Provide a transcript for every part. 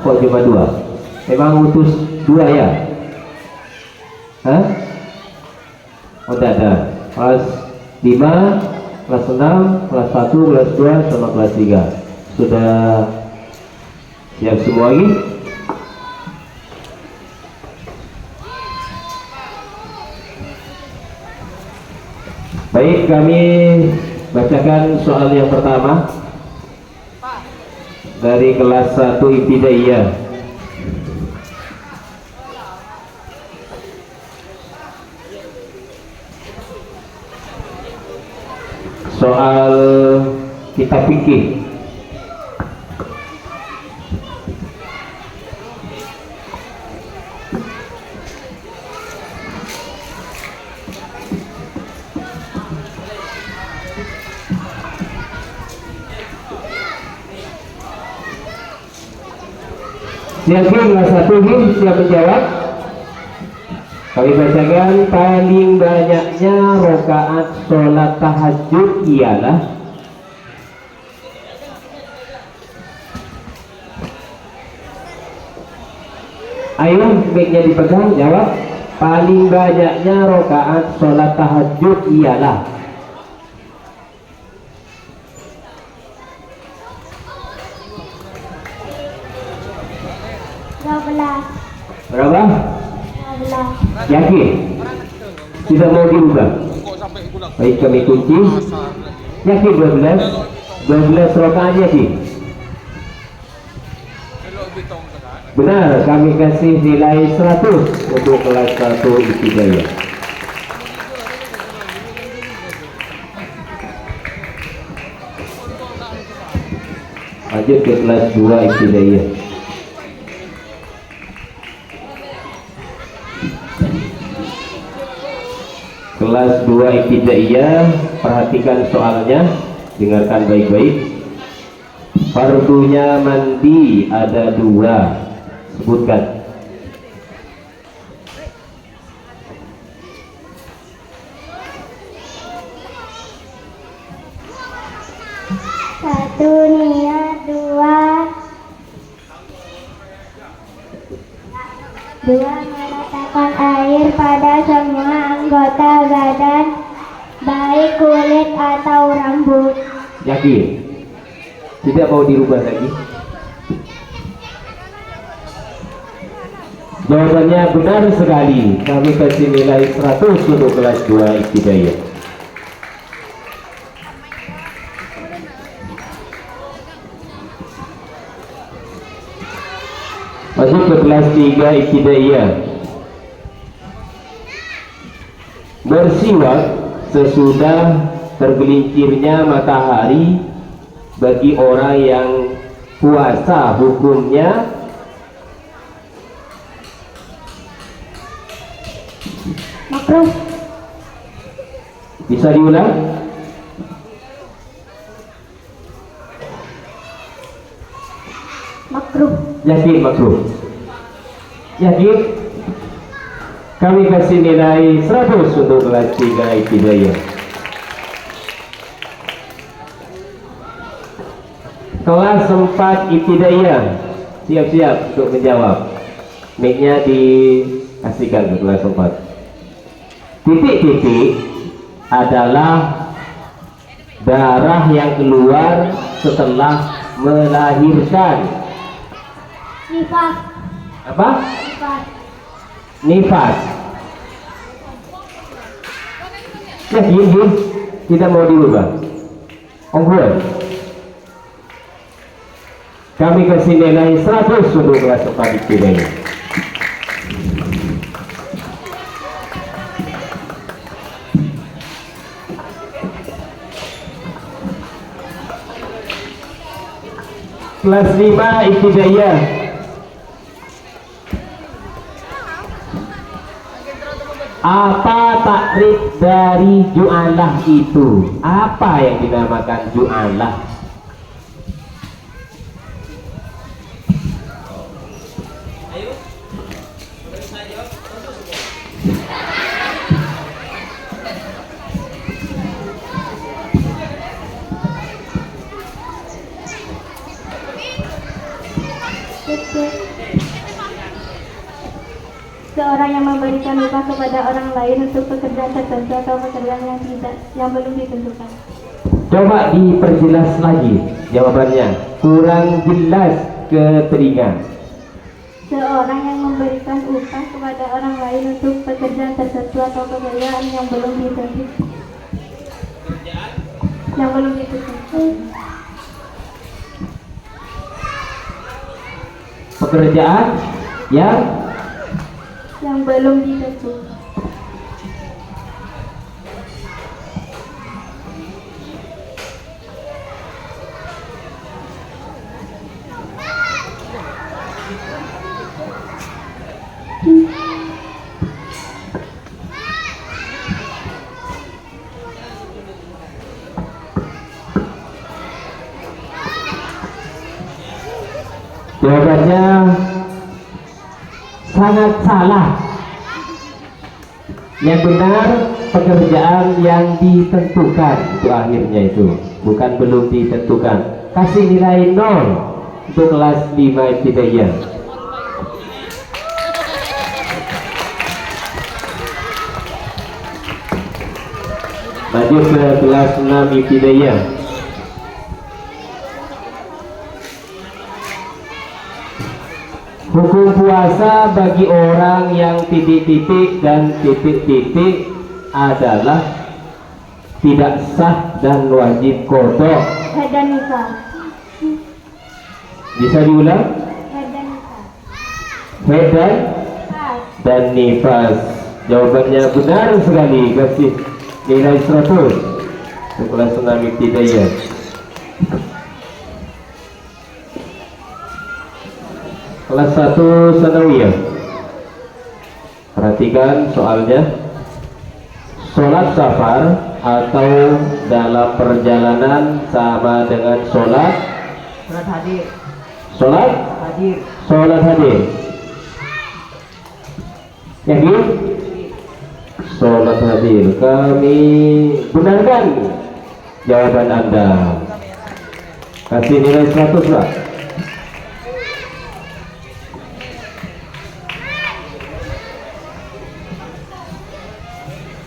Kok cuma 2? Memang utus 2 ya? Hah? Oh tidak ada. Kelas 5, kelas 6, kelas 1, kelas 2, sama kelas 3. Sudah siap semua lagi? Baik, kami bacakan soal yang pertama dari kelas 1 Ibtidaiyah. Soal kitab fikih. Siap kelas 1 ini siap menjawab. Kami bacakan, paling banyaknya rakaat sholat tahajud ialah. Ayo mic-nya dipegang, jawab. Paling banyaknya rakaat sholat tahajud ialah. Berapa? 12. Yakin? Tidak mau diubah? Baik, kami kunci. Yakin 12? 12 rakaat yakin? Benar, kami kasih nilai 100 untuk kelas 1 Ibtidaiyah. Lanjut ke kelas 2 Ibtidaiyah. Kelas 2 Ibtidaiyah, perhatikan soalnya, dengarkan baik-baik. Fardunya mandi ada 2, sebutkan. Satu niat, 2 meletakkan air pada semua anggota badan, baik kulit atau rambut. Yakin? Tidak mau dirubah lagi? Jawabannya benar sekali. Kami kasih nilai 100 untuk kelas 2 Ibtidaiyah. Masuk ke kelas 3 Ibtidaiyah. Bersiwak sesudah tergelincirnya matahari bagi orang yang puasa hukumnya Makruh. Bisa diulang? Makruh. Yakin makruh? Yakin? Kami kasih nilai 100 untuk kelas 3 Ibtidaiyah. Kelas 4 Ibtidaiyah, siap-siap untuk menjawab. Mic-nya dikasihkan ke kelas 4. Titik-titik adalah darah yang keluar setelah melahirkan. Nifas. Apa? Nifas. Nifas. Yakin? Tidak mau diubah? Ongguan. Kami kasih nilai 100 untuk kelas 4 Ibtidaiyah. Kelas 5 Ibtidaiyah. Apa takrif dari ju'alah itu? Apa yang dinamakan ju'alah? Titik Seorang yang memberikan upah kepada orang lain untuk pekerjaan tertentu atau pekerjaan yang belum ditentukan. Coba diperjelas lagi jawabannya, kurang jelas ke telinga. Seorang yang memberikan upah kepada orang lain untuk pekerjaan tertentu atau pekerjaan yang belum ditentukan. Pekerjaan yang belum ditentukan. Jawabannya sangat salah. Yang benar pekerjaan yang ditentukan itu akhirnya itu, bukan belum ditentukan. Kasih nilai 0 untuk kelas 5 ibtidaiyah. Maju ke kelas 6 ibtidaiyah. Hukum puasa bagi orang yang titik-titik dan titik-titik adalah tidak sah dan wajib qada. Haid dan nifas. Bisa diulang? Haid dan nifas. Haid dan nifas. Jawabannya benar sekali. Kasih nilai 100 untuk kelas 6 ibtidaiyah. Kelas 1 sanawiyah. Perhatikan soalnya. Sholat safar atau dalam perjalanan sama dengan sholat hadir. Sholat hadir. Yakin? Sholat hadir. Kami benarkan jawaban Anda. Kasih nilai 100 Pak.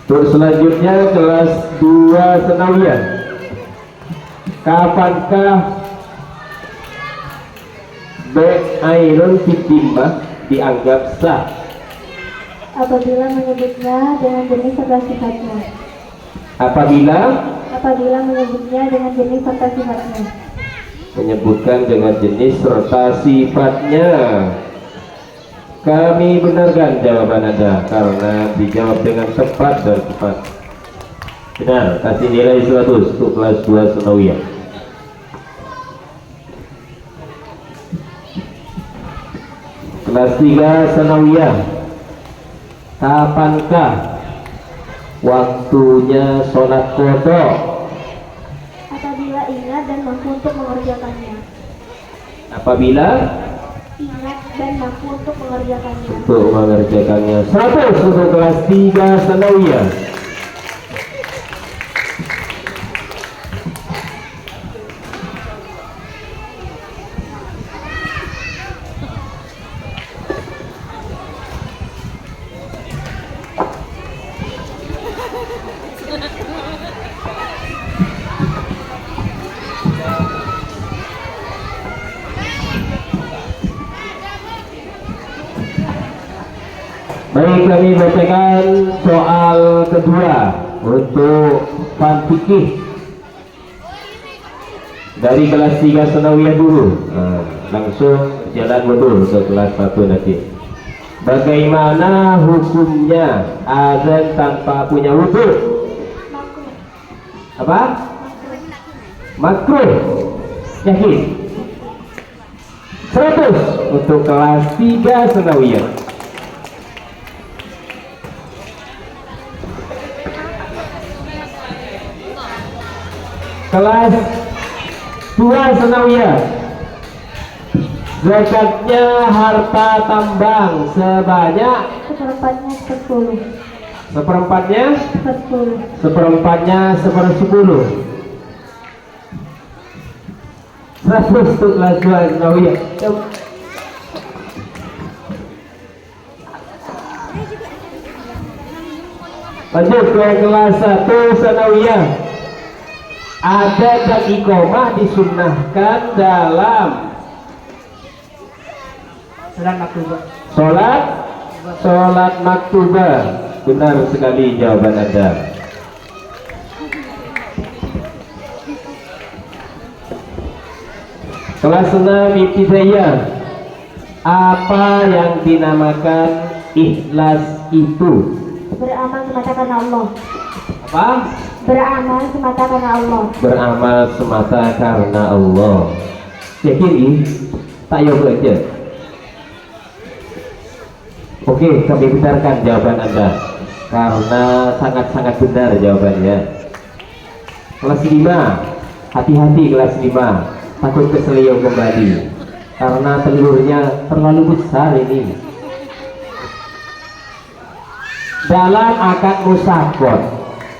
Untuk selanjutnya kelas 2 sanawiyah. Kapankah Ba'airun fitimbah dianggap sah? Apabila menyebutnya dengan jenis serta sifatnya. Apabila menyebutnya dengan jenis serta sifatnya. menyebutkan dengan jenis serta sifatnya. Kami benarkan jawaban Anda karena dijawab dengan tepat dan tepat. Benar, kasih nilai 100 untuk kelas 2 sanawiyah. Kelas 3 sanawiyah. Kapankah waktunya sholat qada? Apabila ingat dan mampu untuk mengerjakannya. Apabila Ingat dan mampu untuk mengerjakannya. untuk mengerjakannya. 100 untuk kelas 3 sanawiyah. Baik, kami bacakan soal kedua untuk fan fikih dari kelas 3 sanawiyah dulu. Langsung jalan mundur ke kelas 1 nanti. Bagaimana hukumnya azan tanpa punya wudu? Apa? Makruh. Yakin? 100 untuk kelas 3 sanawiyah. Kelas 2 sanawiyah. Zakatnya harta tambang sebanyak Seperempatnya 10. seperempatnya 10. seperempatnya 1/10. 100 untuk kelas 2 sanawiyah. Lanjut ke kelas 1 sanawiyah. Adzan dan iqamah disunnahkan dalam sholat maktubah. Benar sekali jawaban Anda. Kelas 6 ibtidaiyah. Apa yang dinamakan ikhlas itu? Beramal semata karena Allah. Apa? Beramal semata karena Allah. Beramal semata karena Allah. Yakin ini? Tak yoga aja. Oke, kami benarkan jawaban Anda karena sangat-sangat benar jawabannya. Kelas 5, hati-hati kelas 5, takut keselio kembali karena telurnya terlalu besar ini. Dalam akad musakot,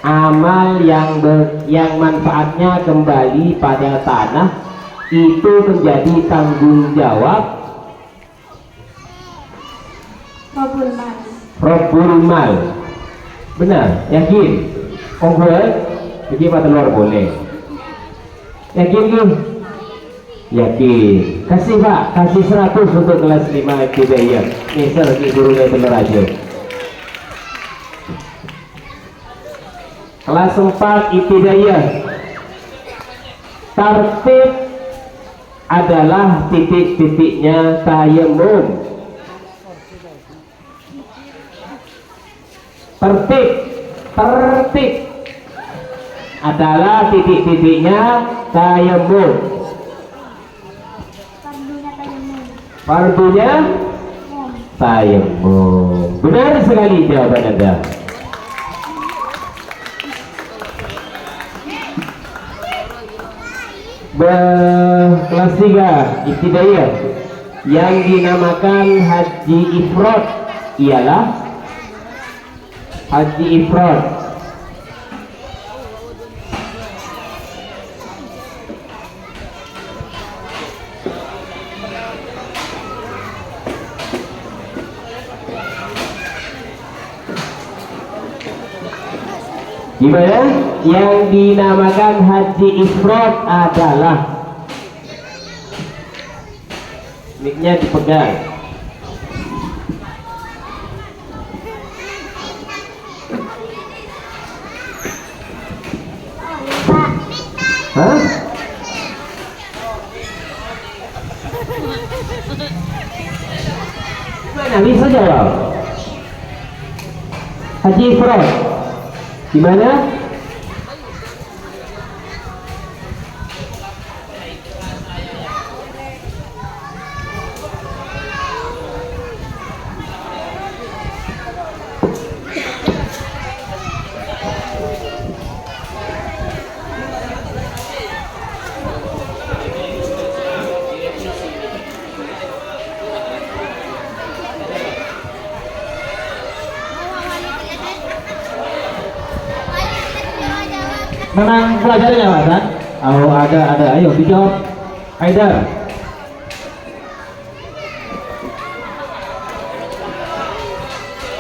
amal yang manfaatnya kembali pada tanah itu menjadi tanggung jawab Rabbul Mal. Benar, yakin? Konguan, jadi pada luar boleh. Yakin kan? Yakin. Kasih Pak, kasih 100 untuk kelas 5 ibtidaiyah. Nih, sergi gurunya telur aja. Kelas 4 ibtidaiyah. Tartib adalah titik-titiknya tayamum. Tertib adalah titik-titiknya tayamum. Fardunya tayamum. Benar sekali jawaban Anda. Kelas 3 ibtidaiyah. Yang dinamakan haji ifrad ialah haji ifrad. Gimana? Yang dinamakan haji ifrad adalah, mic-nya dipegang. Hah? Mana bisa jawab? Haji ifrad gimana? Menang pelajarannya Pak Hasan? Oh ada, ayo dijawab Haidar.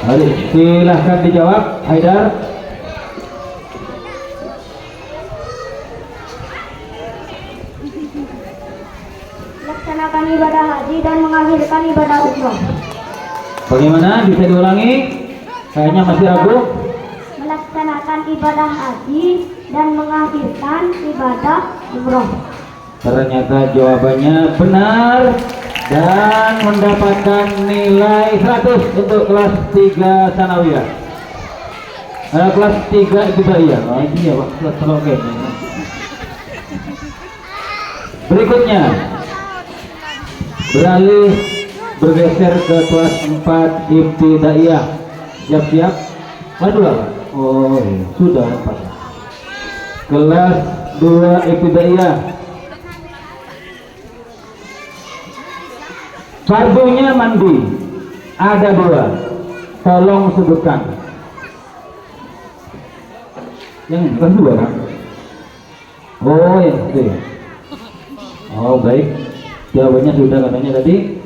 Mari silahkan dijawab Haidar. Laksanakan ibadah haji dan mengakhirkan ibadah umroh. Bagaimana? Bisa diulangi? Kayaknya masih ragu. Melaksanakan ibadah haji dan mengakhirkan ibadah umroh. Ternyata jawabannya benar dan mendapatkan nilai 100 untuk kelas 3 sanawiyah. Kelas 3 ibtidaiyah. Oh ini ya Pak, kelas slogan. Berikutnya bergeser ke kelas 4 ibtidaiyah. Siap-siap. Waduh, oh iya. Sudah Pak. Kelas 2 ibtidaiyah. Fardunya mandi ada 2. Tolong sebutkan. Yang bukan 2 kan? Oh yang itu. Oh baik. Jawabannya sudah katanya tadi.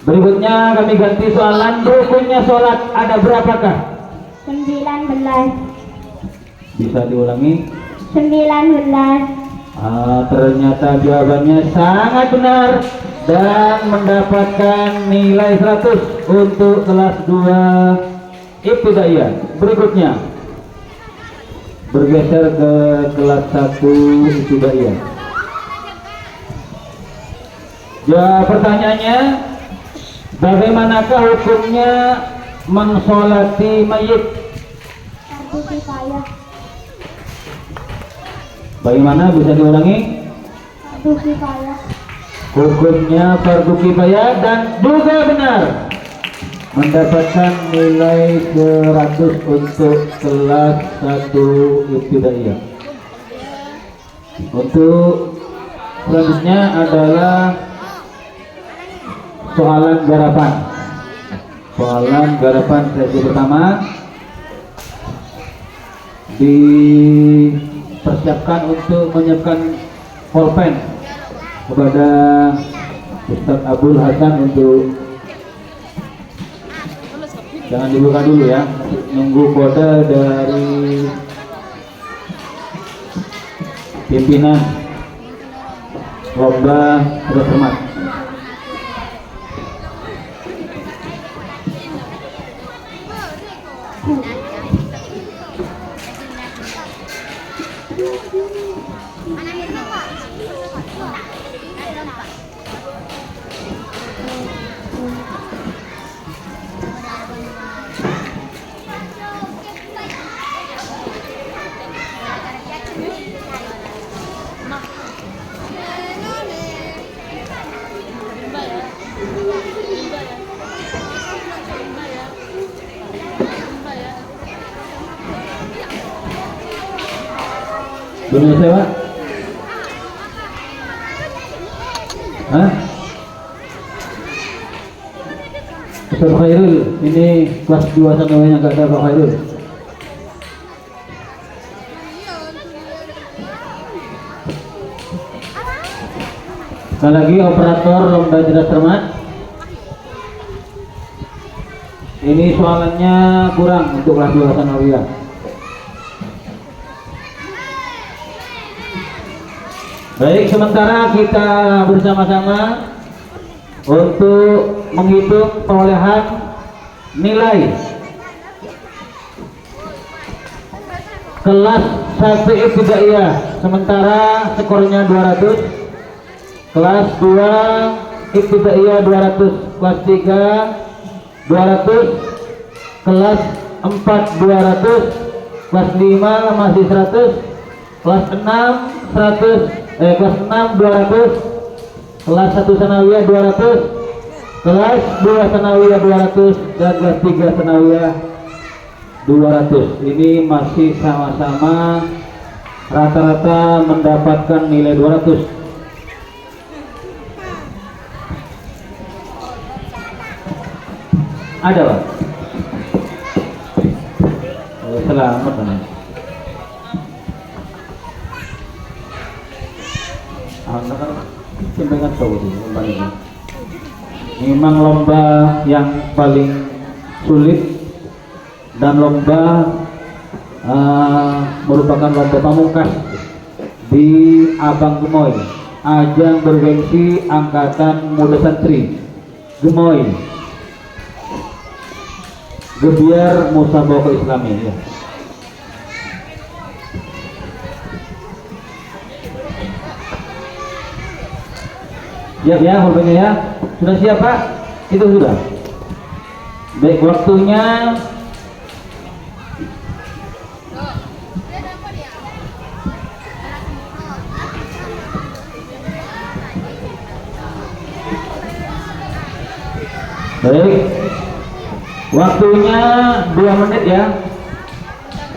Berikutnya kami ganti soalan. Rukunnya sholat ada berapakah? 19. Bisa diulangi? 19. Ternyata jawabannya sangat benar dan mendapatkan nilai 100 untuk kelas 2 Ibtidaiyah. Berikutnya bergeser ke kelas 1 Ibtidaiyah. Ya, pertanyaannya, bagaimanakah hukumnya mensolati mayit? Fardu kifayah. Bagaimana, bisa diulangi? Fardu kifayah. Hukumnya fardu kifayah dan juga benar, mendapatkan nilai 100 untuk kelas 1 Ibtidaiyah. Untuk selanjutnya adalah soalan garapan. Soalan garapan sesi pertama dipersiapkan untuk menyiapkan pulpen kepada Ustadz Abdul Hasan untuk, jangan dibuka dulu ya, nunggu kode dari pimpinan lomba terhormat. Belum selesai, Pak? Hah? Ustaz Khairul, ini kelas 2 sanawiyah nggak ada Pak Khairul. Sekali lagi, operator lomba cerdas cermat. Ini soalannya kurang untuk kelas 2 sanawiyah. Baik, sementara kita bersama-sama untuk menghitung perolehan nilai kelas 1 Ibtidaiyah. Sementara skornya 200, kelas 2 Ibtidaiyah 200, kelas 3 200, kelas 4 200, kelas 5 masih 100, kelas 6 100, kelas 6 200, kelas 1 sanawiyah 200, kelas 2 sanawiyah 200, dan kelas 3 sanawiyah 200. Ini masih sama-sama rata-rata mendapatkan nilai 200. Ada, Pak? Selamat, Pak. Sampaikan tahu lomba ini. Memang lomba yang paling sulit dan lomba merupakan lomba pamungkas di Abang Gemoy, ajang bergengsi angkatan muda santri Gemoy, Gebiar Musabaqah Islami ya. Siap ya, pulpennya ya. Sudah siap, Pak? Itu sudah. Baik, waktunya baik. Waktunya 2 menit ya.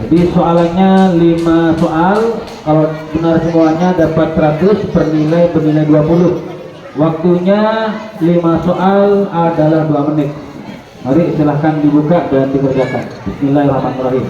Jadi soalannya 5 soal. Kalau benar semuanya dapat 100 bernilai 20. Waktunya 5 soal adalah 2 menit. Mari silahkan dibuka dan dikerjakan. Bismillahirrahmanirrahim.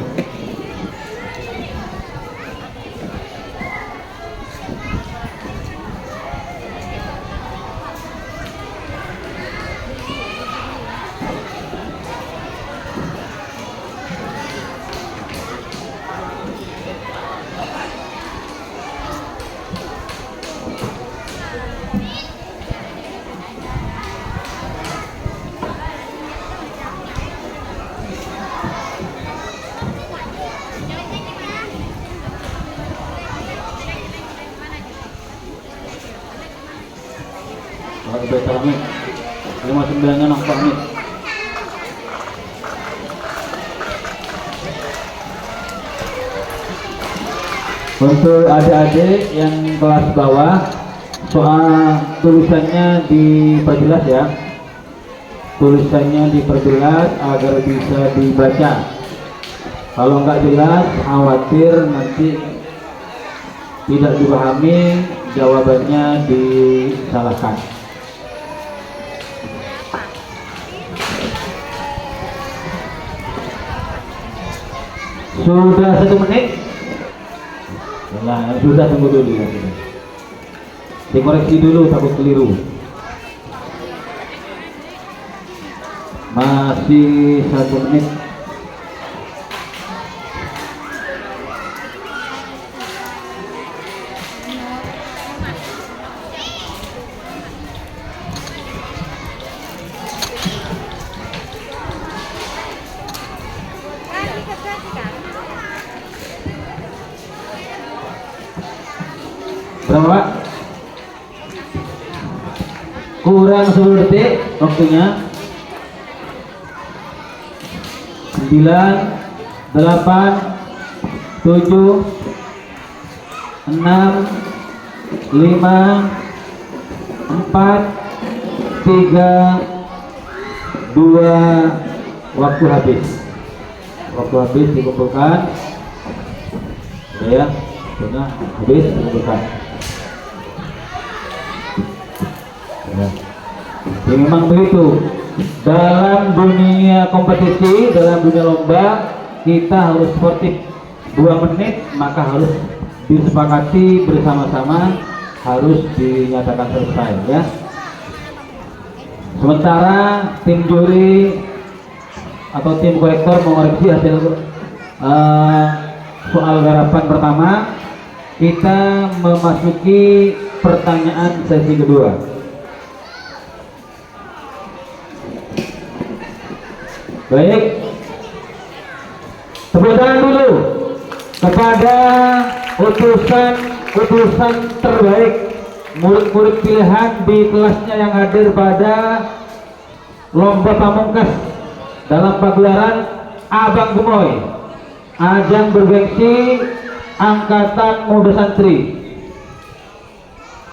Baitul Hamid. 59-nya nampak nih. Untuk adik-adik yang kelas bawah, soal tulisannya diperjelas ya. Tulisannya diperjelas agar bisa dibaca. Kalau nggak jelas, khawatir nanti tidak dipahami, jawabannya disalahkan. Sudah 1 menit. Nah, sudah, tunggu dulu ya. Dikoreksi dulu, takut keliru. Masih 1 menit. Berapa Pak? Kurang 10 detik waktunya. 9, 8, 7, 6, 5, 4, 3, 2, waktu habis. Waktu habis, dikumpulkan. Udah ya, waktunya habis, dikumpulkan. Ya. Jadi memang begitu. Dalam dunia kompetisi, dalam dunia lomba, kita harus sportif. 2 menit maka harus disepakati bersama-sama, harus dinyatakan selesai ya. Sementara tim juri atau tim korektor mengoreksi hasil soal garapan pertama, kita memasuki pertanyaan sesi kedua. Baik, tepuk tangan dulu kepada utusan terbaik murid-murid pilihan di kelasnya yang hadir pada lomba pamungkas dalam pagelaran Abang Gemoy, ajang bergengsi Angkatan Muda Santri,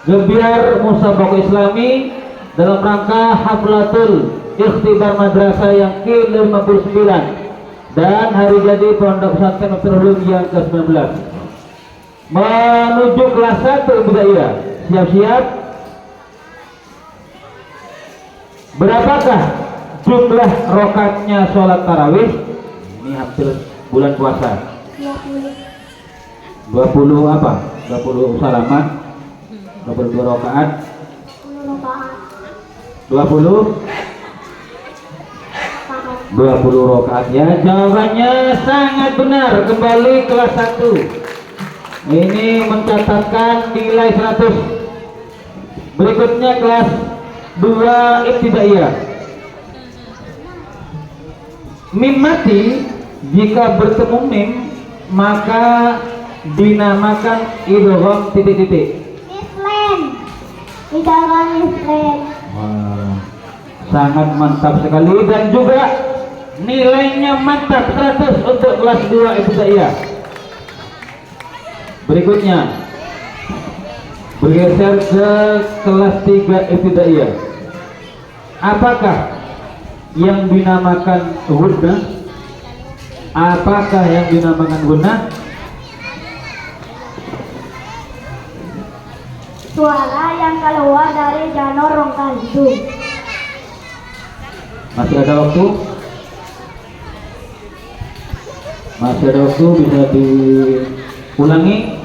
Gebiar Musabaqah Islami dalam rangka Haflatul Ikhtibar Madrasah yang ke-59 dan hari jadi Pondok Pesantren Nurul yang ke-19 menuju kelas 1 Ibtidaiyah. Siap-siap. Berapakah jumlah rakaatnya sholat tarawih? Ini hampir bulan puasa. 20 apa? 20 salaman, 22 rakaat, 20 rakaat ya. Jawabannya sangat benar. Kembali kelas 1. Ini mencatatkan nilai 100. Berikutnya kelas 2 Ibtidaiyah. Mim mati jika bertemu mim maka dinamakan idgham titik-titik. Islam. Idgham Islam. Wah, sangat mantap sekali dan juga nilainya mantap 100 untuk kelas 2 Ibtidaiyah. Berikutnya bergeser ke kelas 3 Ibtidaiyah. Apakah yang dinamakan gunnah? Apakah yang dinamakan gunnah? Suara yang keluar dari janur rongga hidung. Masih ada waktu? Masih ada waktu, bisa diulangi.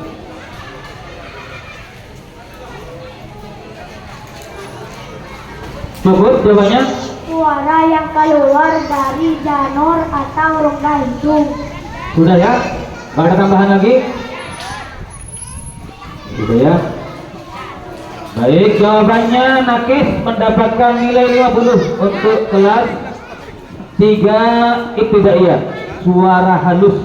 Cukup jawabannya? Suara yang keluar dari janur atau rongga hidung. Sudah ya? Gak ada tambahan lagi? Sudah ya? Baik, jawabannya Nakis mendapatkan nilai 50 untuk kelas 3 Ibtidaiyah. Suara halus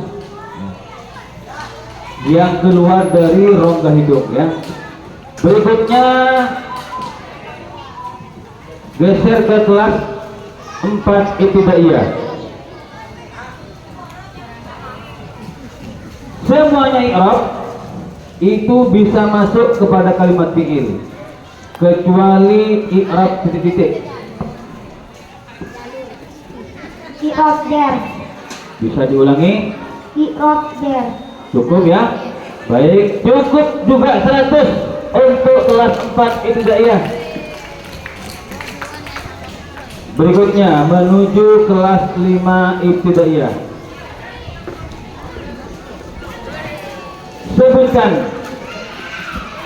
yang keluar dari rongga hidung ya. Berikutnya Geser ke kelas 4 ibtidaiyah. Semuanya i'rab itu bisa masuk kepada kalimat fi'il kecuali i'rab titik-titik. i'rab der, Bisa diulangi? i'rab der, Cukup ya? Baik, cukup juga 100 untuk kelas 4 ibtidaiyah. Berikutnya menuju kelas 5 ibtidaiyah. Sebutkan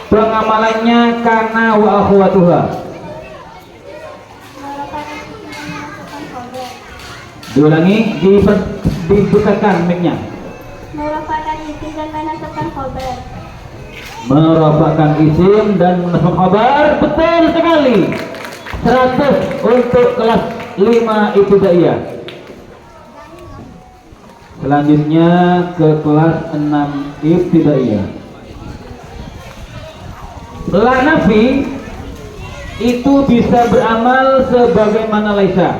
pengamalannya karena wa akhwatuha. merupakan isim dan menasabkan khobar. Diulangi, dibesarkan mic-nya. Merupakan isim dan menasabkan khobar. Merupakan isim dan menasabkan khabar. Betul sekali. 100 untuk kelas 5 ibtidaiyah. Selanjutnya ke kelas 6 ibtidaiyah. La nafi itu bisa beramal sebagaimana laisa,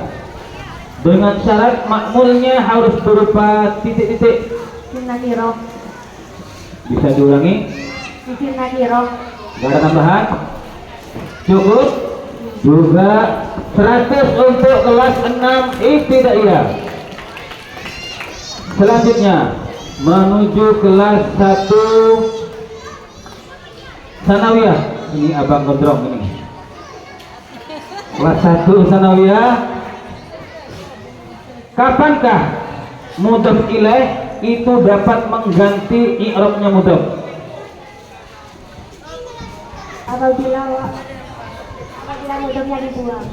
dengan syarat makmulnya harus berupa titik-titik. Isim nakirah, Bisa diulangi? isim nakirah, Gak ada tambahan? Cukup? Juga 100 untuk kelas 6 ibtidaiyah. Selanjutnya menuju kelas 1 sanawiyah. Ini abang gondrong ini. Kelas 1 sanawiyah. Kapankah mudhof ilaih itu dapat mengganti i'rabnya mudhof? apabila mudhofnya dibuang.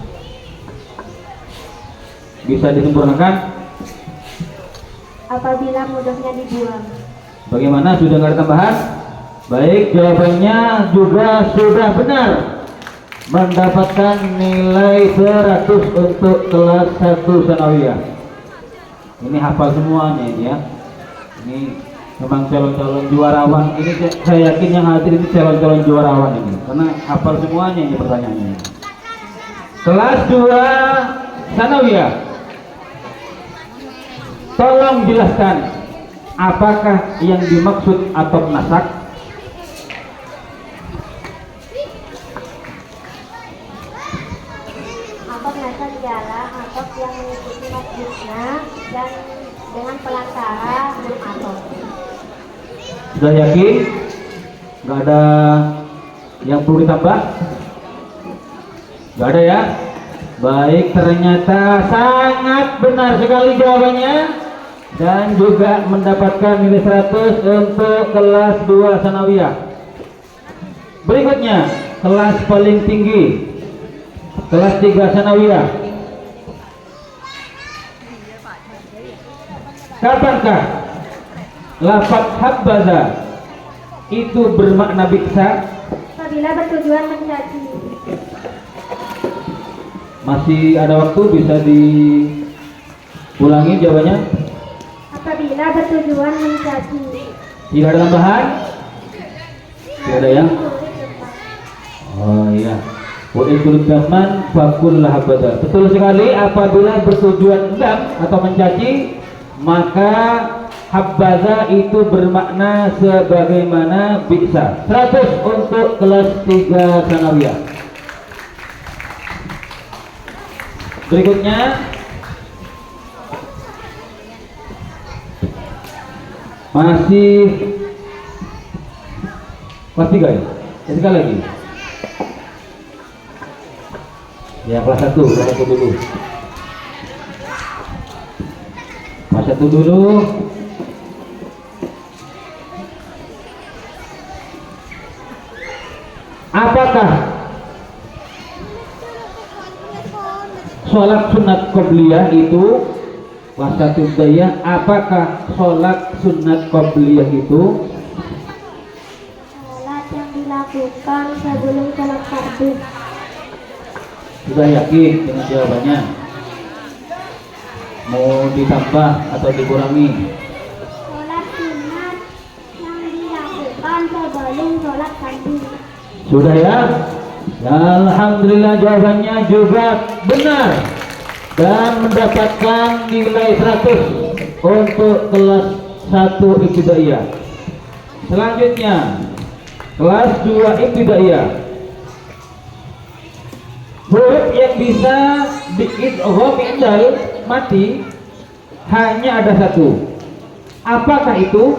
Bisa disempurnakan? Apabila mudhofnya dibuang. Bagaimana? Sudah nggak ada tambahan? Baik, jawabannya juga sudah benar. Mendapatkan nilai 100 untuk kelas 1 sanawiyah. Ini hafal semuanya ini ya. Ini memang calon-calon juarawan. Ini saya yakin yang hadir ini calon-calon juarawan ini, karena hafal semuanya ini pertanyaannya. Kelas 2 sanawiyah. Tolong jelaskan apakah yang dimaksud atop nasak? Atop nasak ialah atop yang mengikuti masjidnya dan dengan pelantara huruf atop. Sudah yakin? Gak ada yang perlu ditambah? Gak ada ya? Baik, ternyata sangat benar sekali jawabannya, dan juga mendapatkan nilai 100 untuk kelas 2 sanawiyah. Berikutnya kelas paling tinggi, kelas 3 sanawiyah. Kapankah lafaz habbaza itu bermakna biksa? Apabila bertujuan mencaci. Masih ada waktu, bisa diulangi jawabannya. Apabila bertujuan mencaci. Tidak ada tambahan? Tidak ada ya? Oh iya. Wa itul basman fakul lahabada. Betul sekali, apabila bertujuan endam atau mencaci, maka habbaza itu bermakna sebagaimana bisa. 100 untuk kelas 3 sanawiyah. Berikutnya masih kelas 3 ya? Sekali lagi. Ya kelas 1 dulu. Kelas 1 dulu. Apakah sholat sunat qobliyah itu wasatub daya? Apakah sholat sunat qobliyah itu Sholat yang dilakukan sebelum sholat fardu. sudah yakin dengan jawabannya? Mau ditambah atau dikurangi? Sholat sunat yang dilakukan sebelum sholat fardu. Sudah ya? Alhamdulillah jawabannya juga benar dan mendapatkan nilai 100 untuk kelas 1 ibtidaiyah. Selanjutnya kelas 2 ibtidaiyah. Huruf yang bisa diidgham indal mati hanya ada satu. Apakah itu?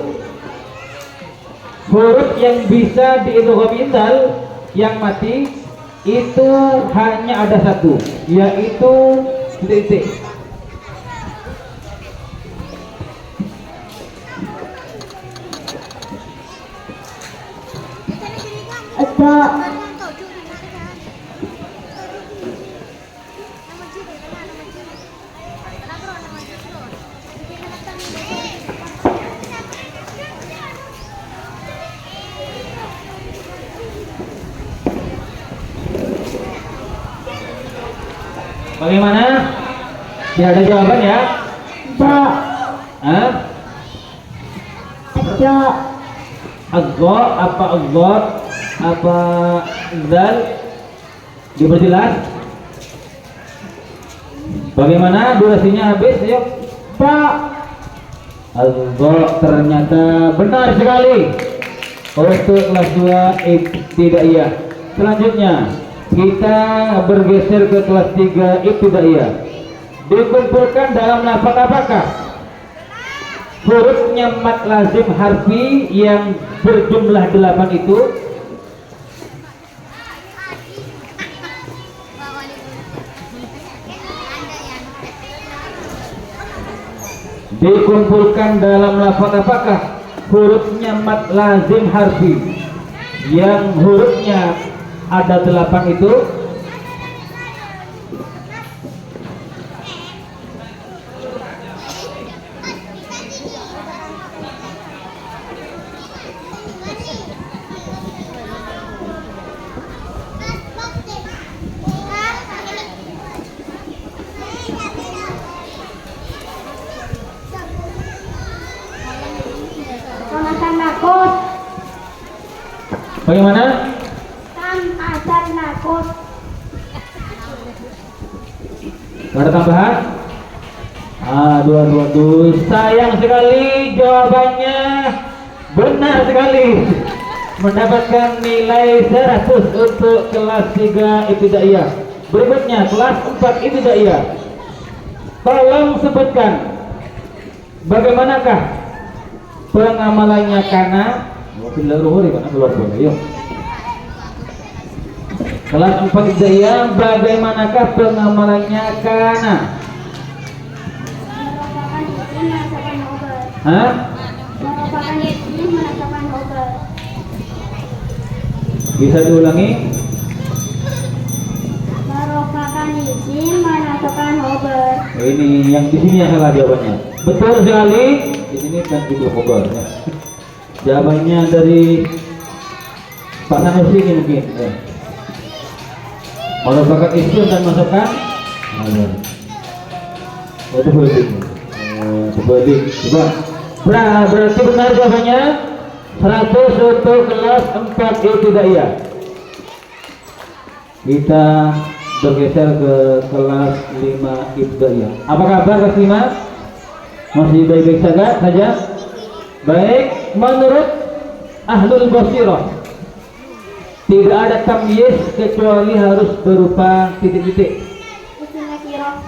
Huruf yang bisa diidgham indal yang mati itu hanya ada satu, yaitu titik. Ada. Bagaimana? Tidak ada jawaban ya? Ada. Hah? Ada. Azza apa azzat apa zal? Diperjelas. Bagaimana durasinya habis? Ayo. Ada. Azza ternyata benar sekali. Untuk kelas 2 ibtidaiyah. Selanjutnya kita bergeser ke kelas 3 ibtidaiyah. Dikumpulkan dalam lafaz apakah? Hurufnya mad lazim harfi yang berjumlah 8 itu dikumpulkan dalam lafaz apakah? Hurufnya mad lazim harfi yang hurufnya ada 8 itu. Kamasan nakut. Bagaimana? Kamasan nakut. Ada tambahan? Aduh, sayang sekali jawabannya benar sekali. Mendapatkan nilai 100 untuk kelas 3 ibtidaiyah. Berikutnya kelas 4 ibtidaiyah. Tolong sebutkan bagaimanakah pengamalannya kana? Yuk. Kelas 4 ibtidaiyah, bagaimanakah pengamalannya kana? Merupakan isim menasabkan obat. Hah? Merupakan isim menasabkan obat. Bisa diulangi? Merupakan isim menasabkan obat. Ini yang di sini yang salah jawabannya. Betul sekali. Di sini kan gitu khobar. Ya. Jawabannya dari Pak Sanusi ini mungkin. Ya. Merupakan isim dan masukkan. Itu boleh. Boleh. Coba. Berarti benar jawabannya 100 untuk kelas 4 ibtidaiyah. Kita bergeser ke kelas 5 ibtidaiyah. Apa kabar kelas 5? Masih baik-baik saja? Baik, menurut ahlul basirah tidak ada tamyiz kecuali harus berupa titik-titik. Isim nakirah.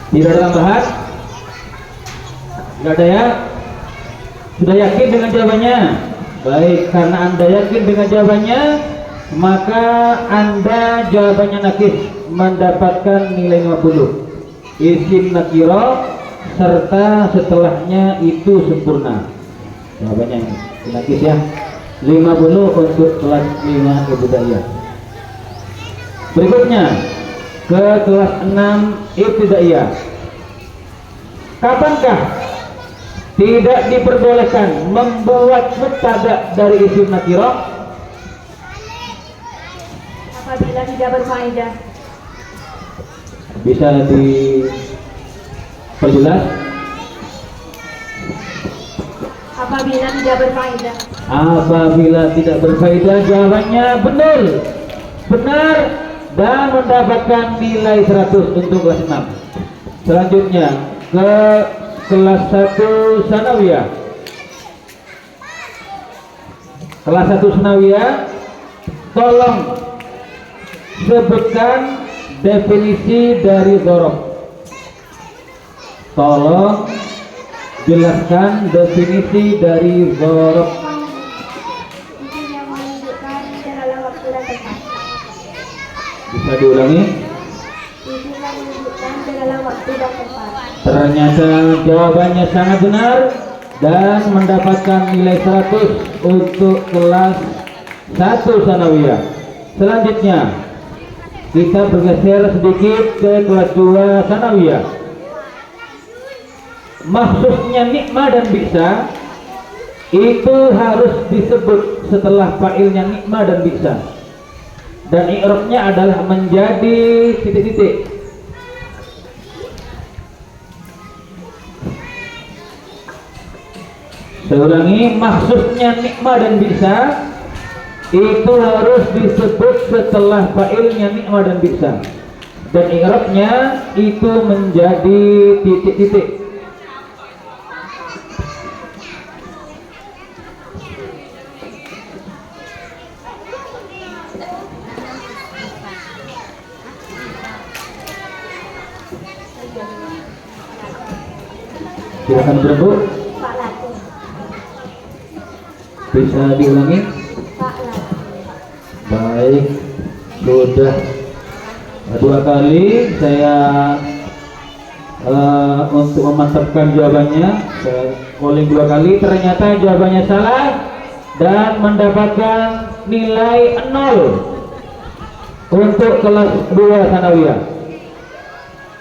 Tidak ada tambahan? Tidak ada ya? Sudah yakin dengan jawabannya? Baik, karena Anda yakin dengan jawabannya, maka Anda jawabannya nakis mendapatkan nilai 50. Isim nakiro serta setelahnya itu sempurna. Jawabannya ini nakis ya. 50 untuk kelas 5 ibtidaiyah. Berikutnya ke kelas 6 ibtidaiyah. Kapankah tidak diperbolehkan membuat mubtada dari isim nakirah? Apabila tidak berfaedah. Bisa diperjelas? Apabila tidak berfaedah. Apabila tidak berfaedah, jawabannya benar. Benar dan mendapatkan nilai 100 untuk kelas 6. Selanjutnya ke kelas 1 sanawiyah. Kelas 1 sanawiyah, tolong sebutkan definisi dari dzaraf. Tolong jelaskan definisi dari dzaraf. Itu yang menunjukkan dalam waktu dan tempat. Bisa diulangi? Itu yang menunjukkan dalam waktu dan tempat. Ternyata jawabannya sangat benar dan mendapatkan nilai 100 untuk kelas 1 sanawiyah. Selanjutnya kita bergeser sedikit ke kelas 2 sanawiyah. Maksudnya nikmah dan bisa itu harus disebut setelah fa'ilnya nikmah dan bisa, dan i'rabnya adalah menjadi titik-titik. Saya ulangi, maksudnya nikmah dan bisa itu harus disebut setelah fa'ilnya nikmah dan bisa, dan i'rabnya itu menjadi titik-titik. Silakan berbu. Pak Latu. Bisa diulangi? Pak Latu. Baik, sudah 2 kali saya untuk memantapkan jawabannya, saya calling 2 kali. Ternyata jawabannya salah dan mendapatkan nilai 0 untuk kelas 2 sanawiyah.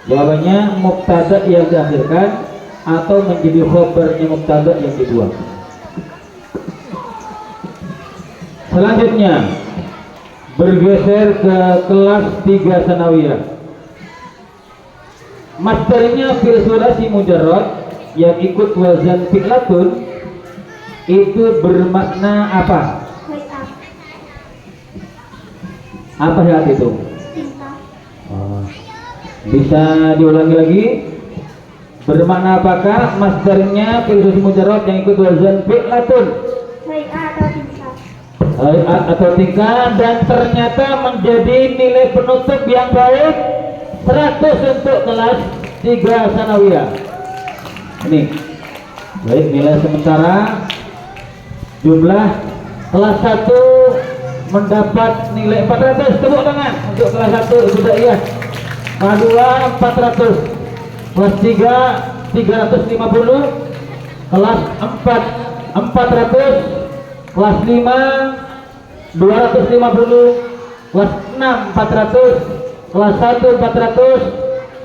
Jawabannya mubtada yang diakhirkan atau menjadi khobarnya mubtada yang dibuang. Selanjutnya bergeser ke kelas 3 sanawiyah. Masdarnya fil sulasi mujarrad yang ikut wazan fi'latun itu bermakna apa? Hayat. Apa hayat itu? Cinta. Bisa diulangi lagi? Bermakna apakah masdarnya fil sulasi mujarrad yang ikut wazan fi'latun? Hayat atau cinta. Hayat atau tingkah, dan ternyata menjadi nilai penutup yang baik 100 untuk kelas 3 sanawiyah. Ini baik, nilai sementara jumlah kelas 1 mendapat nilai 400. Tepuk tangan untuk kelas 1 ibtidaiyah. Kelas 2 400, kelas 3 350, kelas 4 400, kelas 5 250, kelas 6 400, kelas 1 400,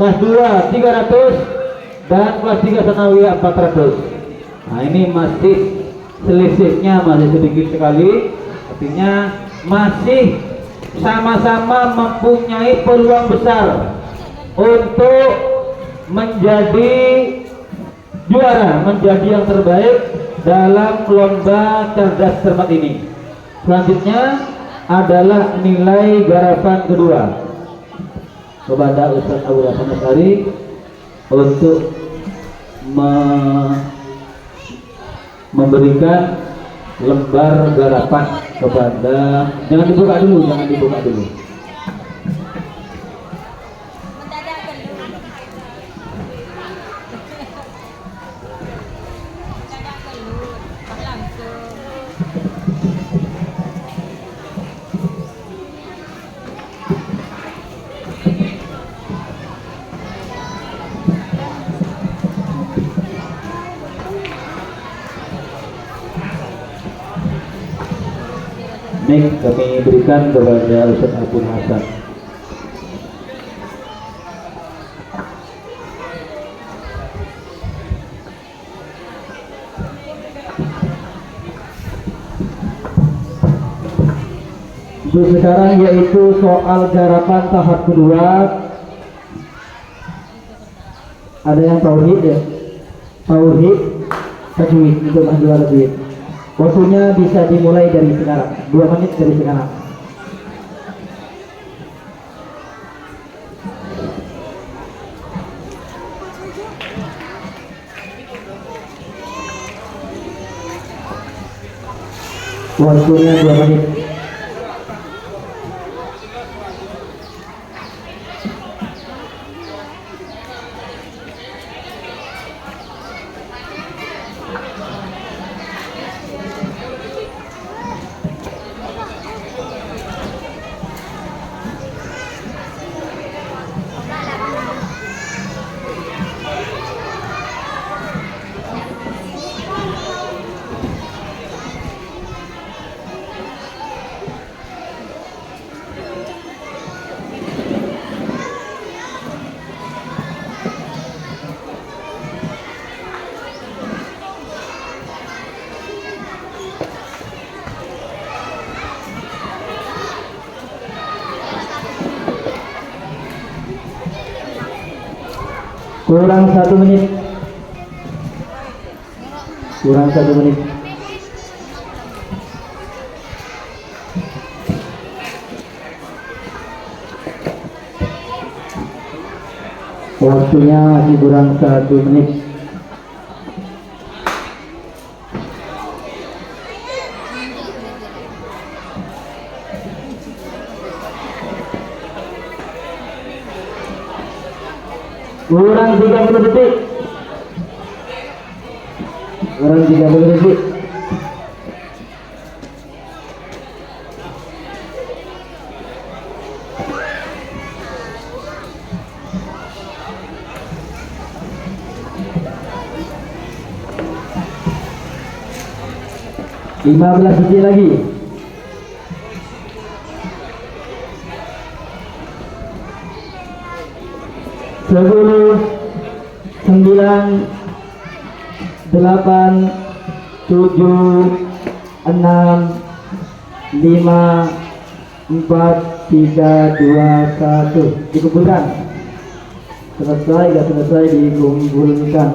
kelas 2 300, dan kelas 3 sanawiyah 400. Nah, ini masih selisihnya masih sedikit sekali, artinya masih sama-sama mempunyai peluang besar untuk menjadi juara, menjadi yang terbaik dalam lomba cerdas cermat ini. Selanjutnya adalah nilai garapan kedua kepada Ustaz Abdul Hasan Asy'ari untuk memberikan lembar garapan kepada, jangan dibuka dulu. Mic kami berikan kepada Ustaz Abdul Hasan. Untuk sekarang yaitu soal garapan tahap kedua. Ada yang tauhid ya? Tauhid tajwid untuk mahasiswa tajwid. Waktunya bisa dimulai dari sekarang, 2 menit dari sekarang. Waktunya 2 menit. Kurang 1 menit. Kurang 1 menit. Waktunya masih kurang 1 menit. Kurang 30 detik. Kurang 30 detik. Lima belas detik lagi. Sepuluh, 9, 8, 7, 6, 5, 4, 3, 2, 1. Dikumpulkan. Selesai, gak selesai dikumpulkan.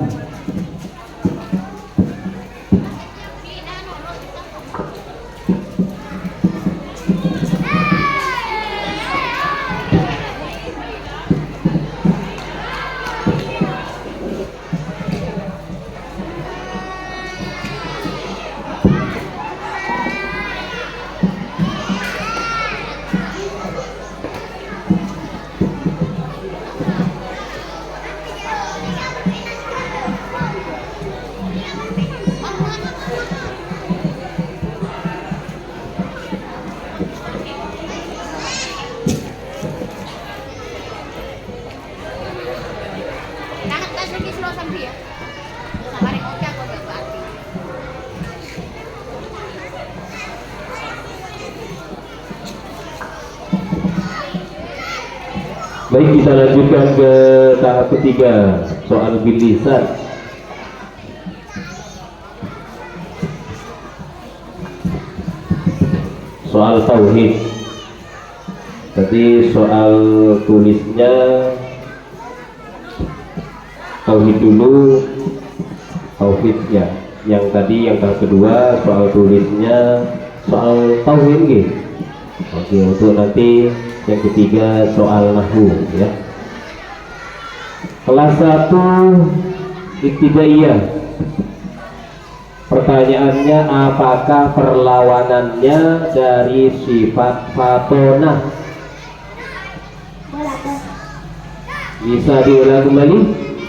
Baik, kita lanjutkan ke tahap ketiga, soal bil lisan. Soal tauhid. Tadi soal tulisnya tauhid dulu, tauhid ya. Yang tadi yang tahap kedua soal tulisnya soal tauhid gitu. Oke, untuk nanti yang ketiga soal nahwu ya. Kelas 1 ibtidaiyah. Pertanyaannya, apakah perlawanannya dari sifat fatonah? Balada. Bisa diulang kembali?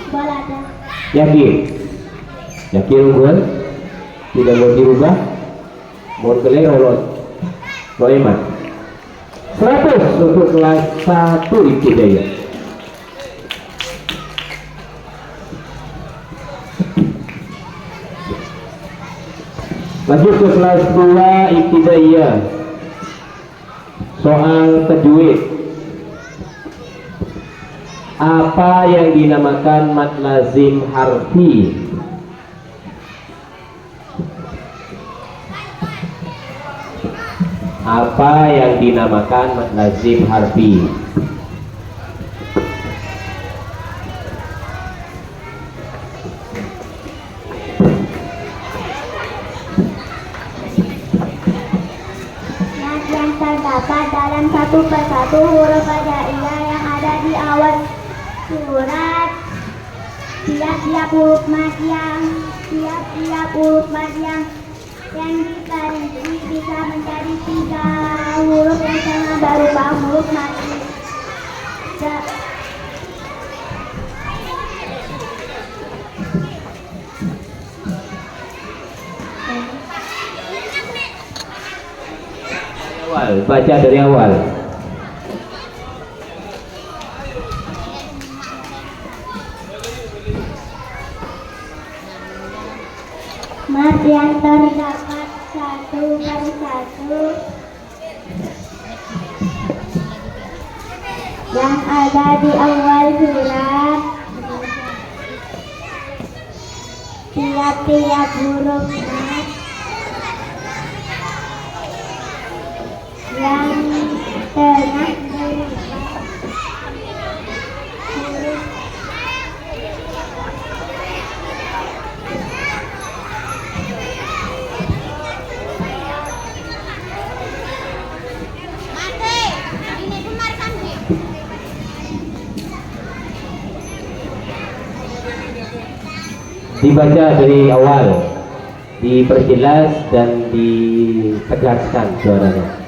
Balada. Yakin? Yakin bukan? Tidak mau dirubah? Mau kelewat? Sulaiman 100 untuk kelas 1 ibtidaiyah. Lanjut ke kelas 2 ibtidaiyah. Soal tajwid. Apa yang dinamakan mad lazim harfi? Apa yang dinamakan mad lazim harfi? satu persatu huruf hijaiyah yang ada di awal surat. Tiap-tiap huruf mad yang diperinci bisa menjadi 3 huruf yang sama berupa huruf mati. Baca dari awal. Mad yang terdapat satu persatu yang ada di awal surat. Tiap-tiap huruf mad yang tengah berupa huruf dibaca dari awal, diperjelas dan ditegaskan suaranya.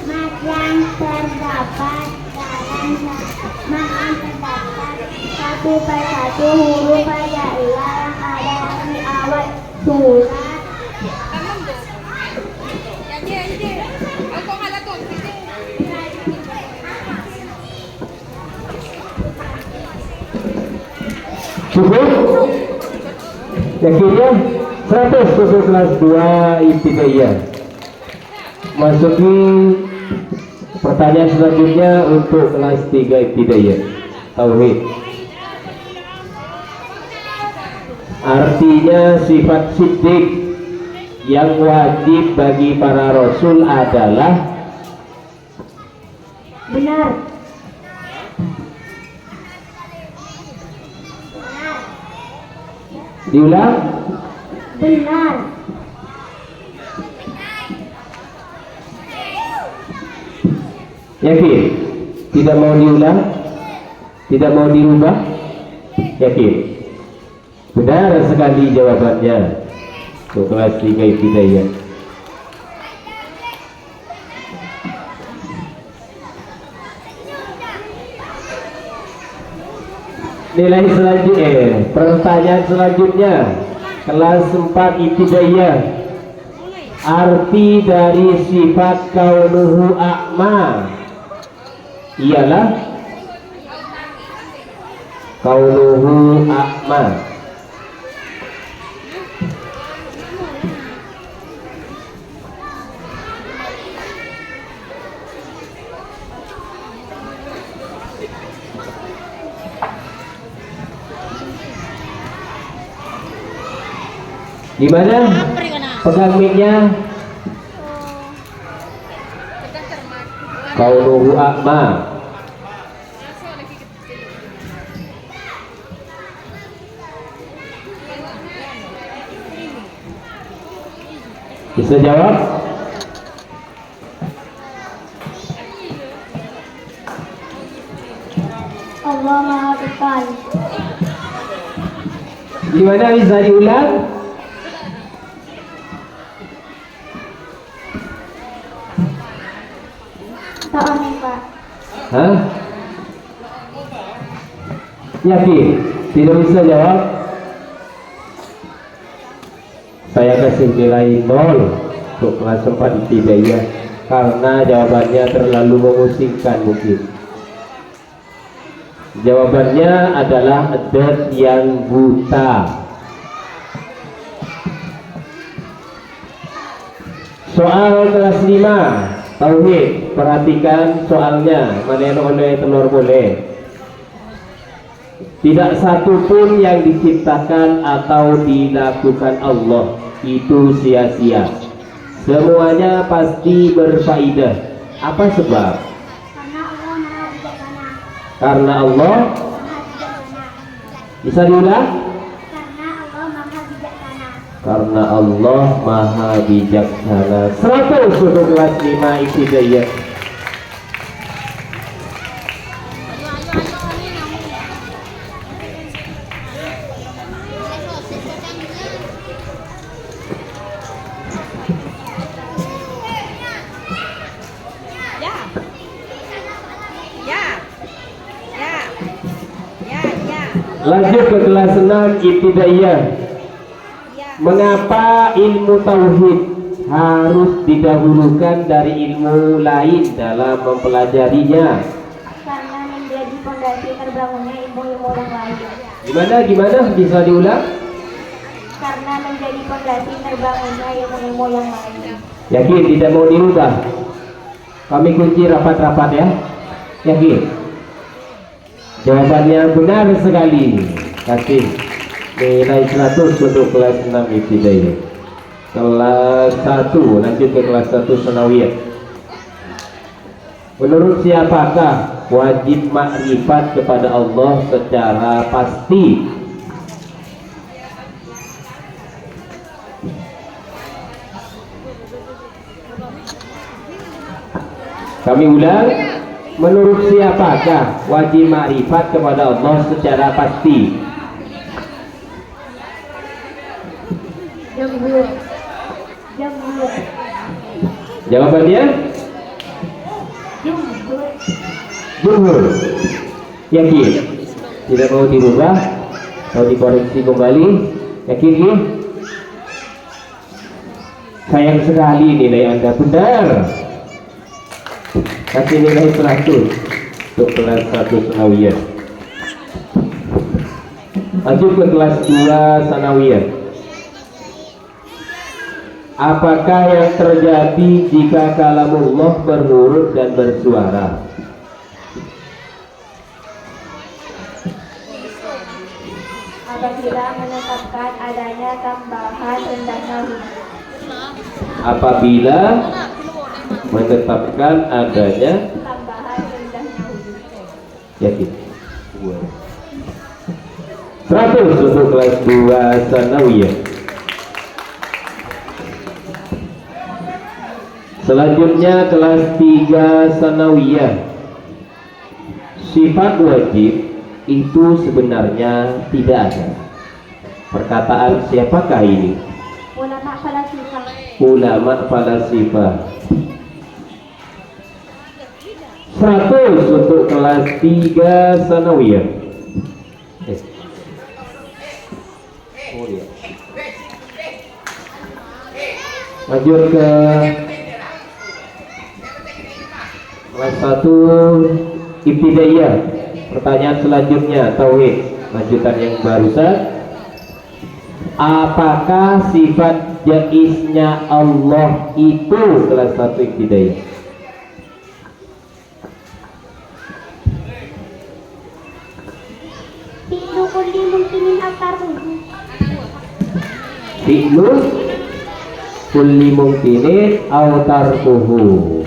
mad yang terdapat satu persatu huruf hijaiyah yang ada di awal surat. Cukup? Yakinnya 100 untuk kelas 2 ibtidaiyah. Masuki pertanyaan selanjutnya untuk kelas 3 ibtidaiyah. Tauhid. Artinya sifat siddiq yang wajib bagi para rasul adalah Benar. diulang. Benar. Yakin? Tidak mau diulang? Tidak mau dirubah? Yakin? Benar sekali jawabannya. Untuk kelas 3 ibtidaiyah. Nilai selanjutnya, pertanyaan selanjutnya, kelas 4 ibtidaiyah. Arti dari sifat kaunuhu a'ma ialah kaunuhu a'ma. Gimana? Pegang mic-nya. Kaunuhu a'ma. Bisa jawab? Allah Maha Besar. Gimana, bisa diulang? Tak aneh, Pak. Hah? Yakin? Tidak bisa jawab? Saya kasih nilai 0 untuk kelas 4 ibtidaiyah karena jawabannya terlalu memusingkan mungkin. Jawabannya adalah adat yang buta. Soal kelas 5 Tauhid. Perhatikan soalnya. Mana oleh telur boleh. Tidak satu pun yang diciptakan atau dilakukan Allah itu sia-sia. Semuanya pasti berfaedah. Apa sebab? Karena Allah Maha Bijaksana. Karena Allah. Maha Bijaksana. Bisa diulang? Karena Allah Maha Bijaksana. karena Allah maha bijaksana. 100 untuk kelas 5 ibtidaiyah. Lanjut ke kelas 6 ibtidaiyah. Mengapa ilmu tauhid harus didahulukan dari ilmu lain dalam mempelajarinya? Karena menjadi fondasi terbangunnya ilmu-ilmu yang lain. Gimana? Bisa diulang? Karena menjadi fondasi terbangunnya ilmu-ilmu yang lain. Yakin tidak mau dirubah? Kami kunci rapat-rapat ya. Yakin? Jawabannya benar sekali. Kasih nilai 100 untuk kelas 6 ibtidaiyah. Kelas 1 lanjut ke kelas 1 sanawiyah. Menurut siapakah wajib makrifat kepada Allah secara pasti? Kami ulang. Menurut siapakah wajib makrifat kepada Allah secara pasti? Jumhur. Jawabannya? Jumhur. Yakin? Tidak mau dirubah atau dikoreksi kembali? Yakin? Sayang sekali nilai Anda benar. Kasih nilai 100 untuk kelas 1 sanawiyah. Lanjut ke kelas 2 sanawiyah. Apakah yang terjadi jika kalamullah berhuruf dan bersuara? Apabila menetapkan adanya tambahan rendahnya huruf. Apabila menetapkan adanya Tambahan rendahnya huruf. yakin 100 untuk kelas 2 sanawiyah. Selanjutnya kelas 3 sanawiyah. Sifat wajib itu sebenarnya tidak ada. Perkataan siapakah ini? Ulama falasifah. Ulama falasifah. 100 untuk kelas 3 sanawiyah. Oh iya. Lanjut ke kelas 1 ibtidaiyah. Pertanyaan selanjutnya tauhid. Lanjutan yang barusan. Apakah sifat jaiznya Allah itu? Kelas 1 ibtidaiyah. Fi'lu kulli mungkinin aktaruhu. Fi'lu kulli mungkinin aw tarkuhu.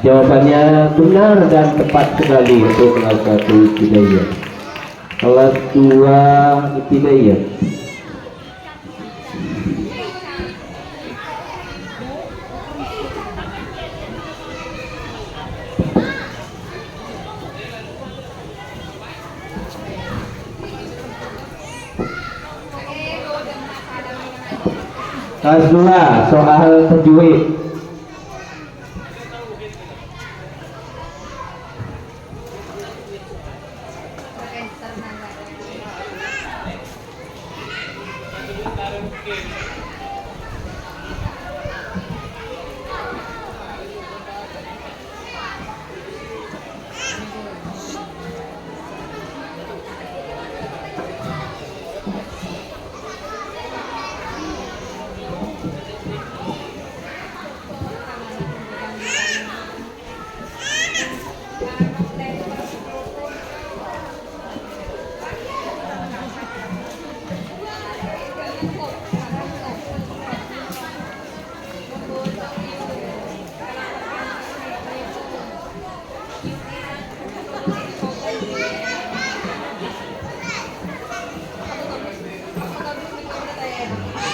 Jawabannya benar dan tepat sekali untuk kelas 1 ibtidaiyah. Kelas 2 ibtidaiyah. Kelas 2 soal tajwid.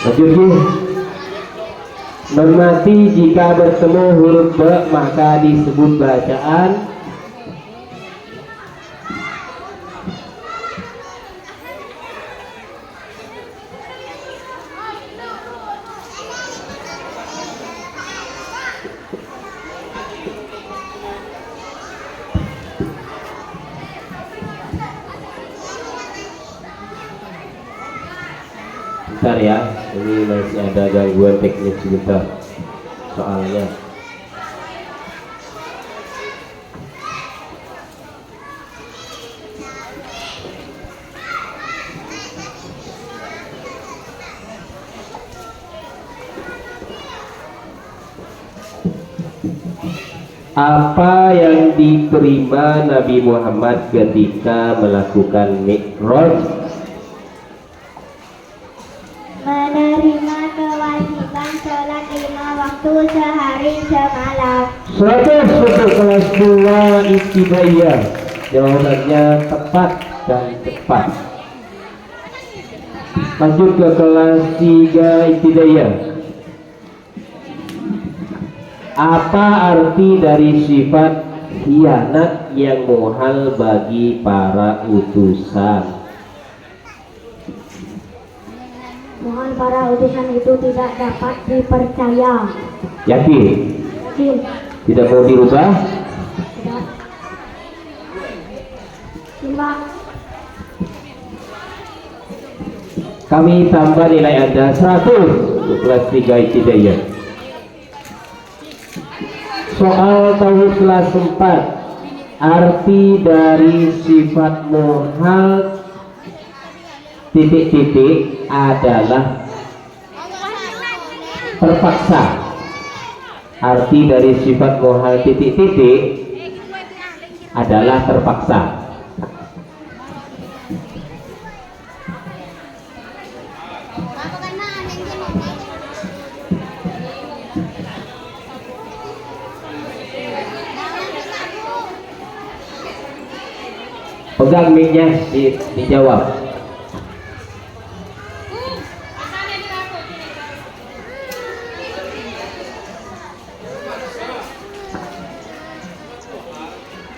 Lanjut Ki. Normasi jika bertemu huruf B maka disebut bacaan bentar ya, ini masih ada gangguan teknis sebentar soalnya. Apa yang diterima Nabi Muhammad ketika melakukan Mi'raj? Menerima kewajiban sholat 5 waktu sehari semalam. 100 untuk kelas 2 ibtidaiyah. Jawabannya tepat dan tepat. Lanjut ke kelas 3 ibtidaiyah. Apa arti dari sifat khianat yang muhal bagi para utusan? Mohon para utusan itu tidak dapat dipercaya. Yakin? Yakin? Tidak mau dirubah? Tidak. Simak. Kami tambah nilai Anda 100 untuk kelas 3 ibtidaiyah. Soal tauhid kelas 4. Arti dari sifat muhal titik-titik adalah terpaksa. Arti dari sifat muhal titik-titik adalah terpaksa. Pegang mic-nya, dijawab.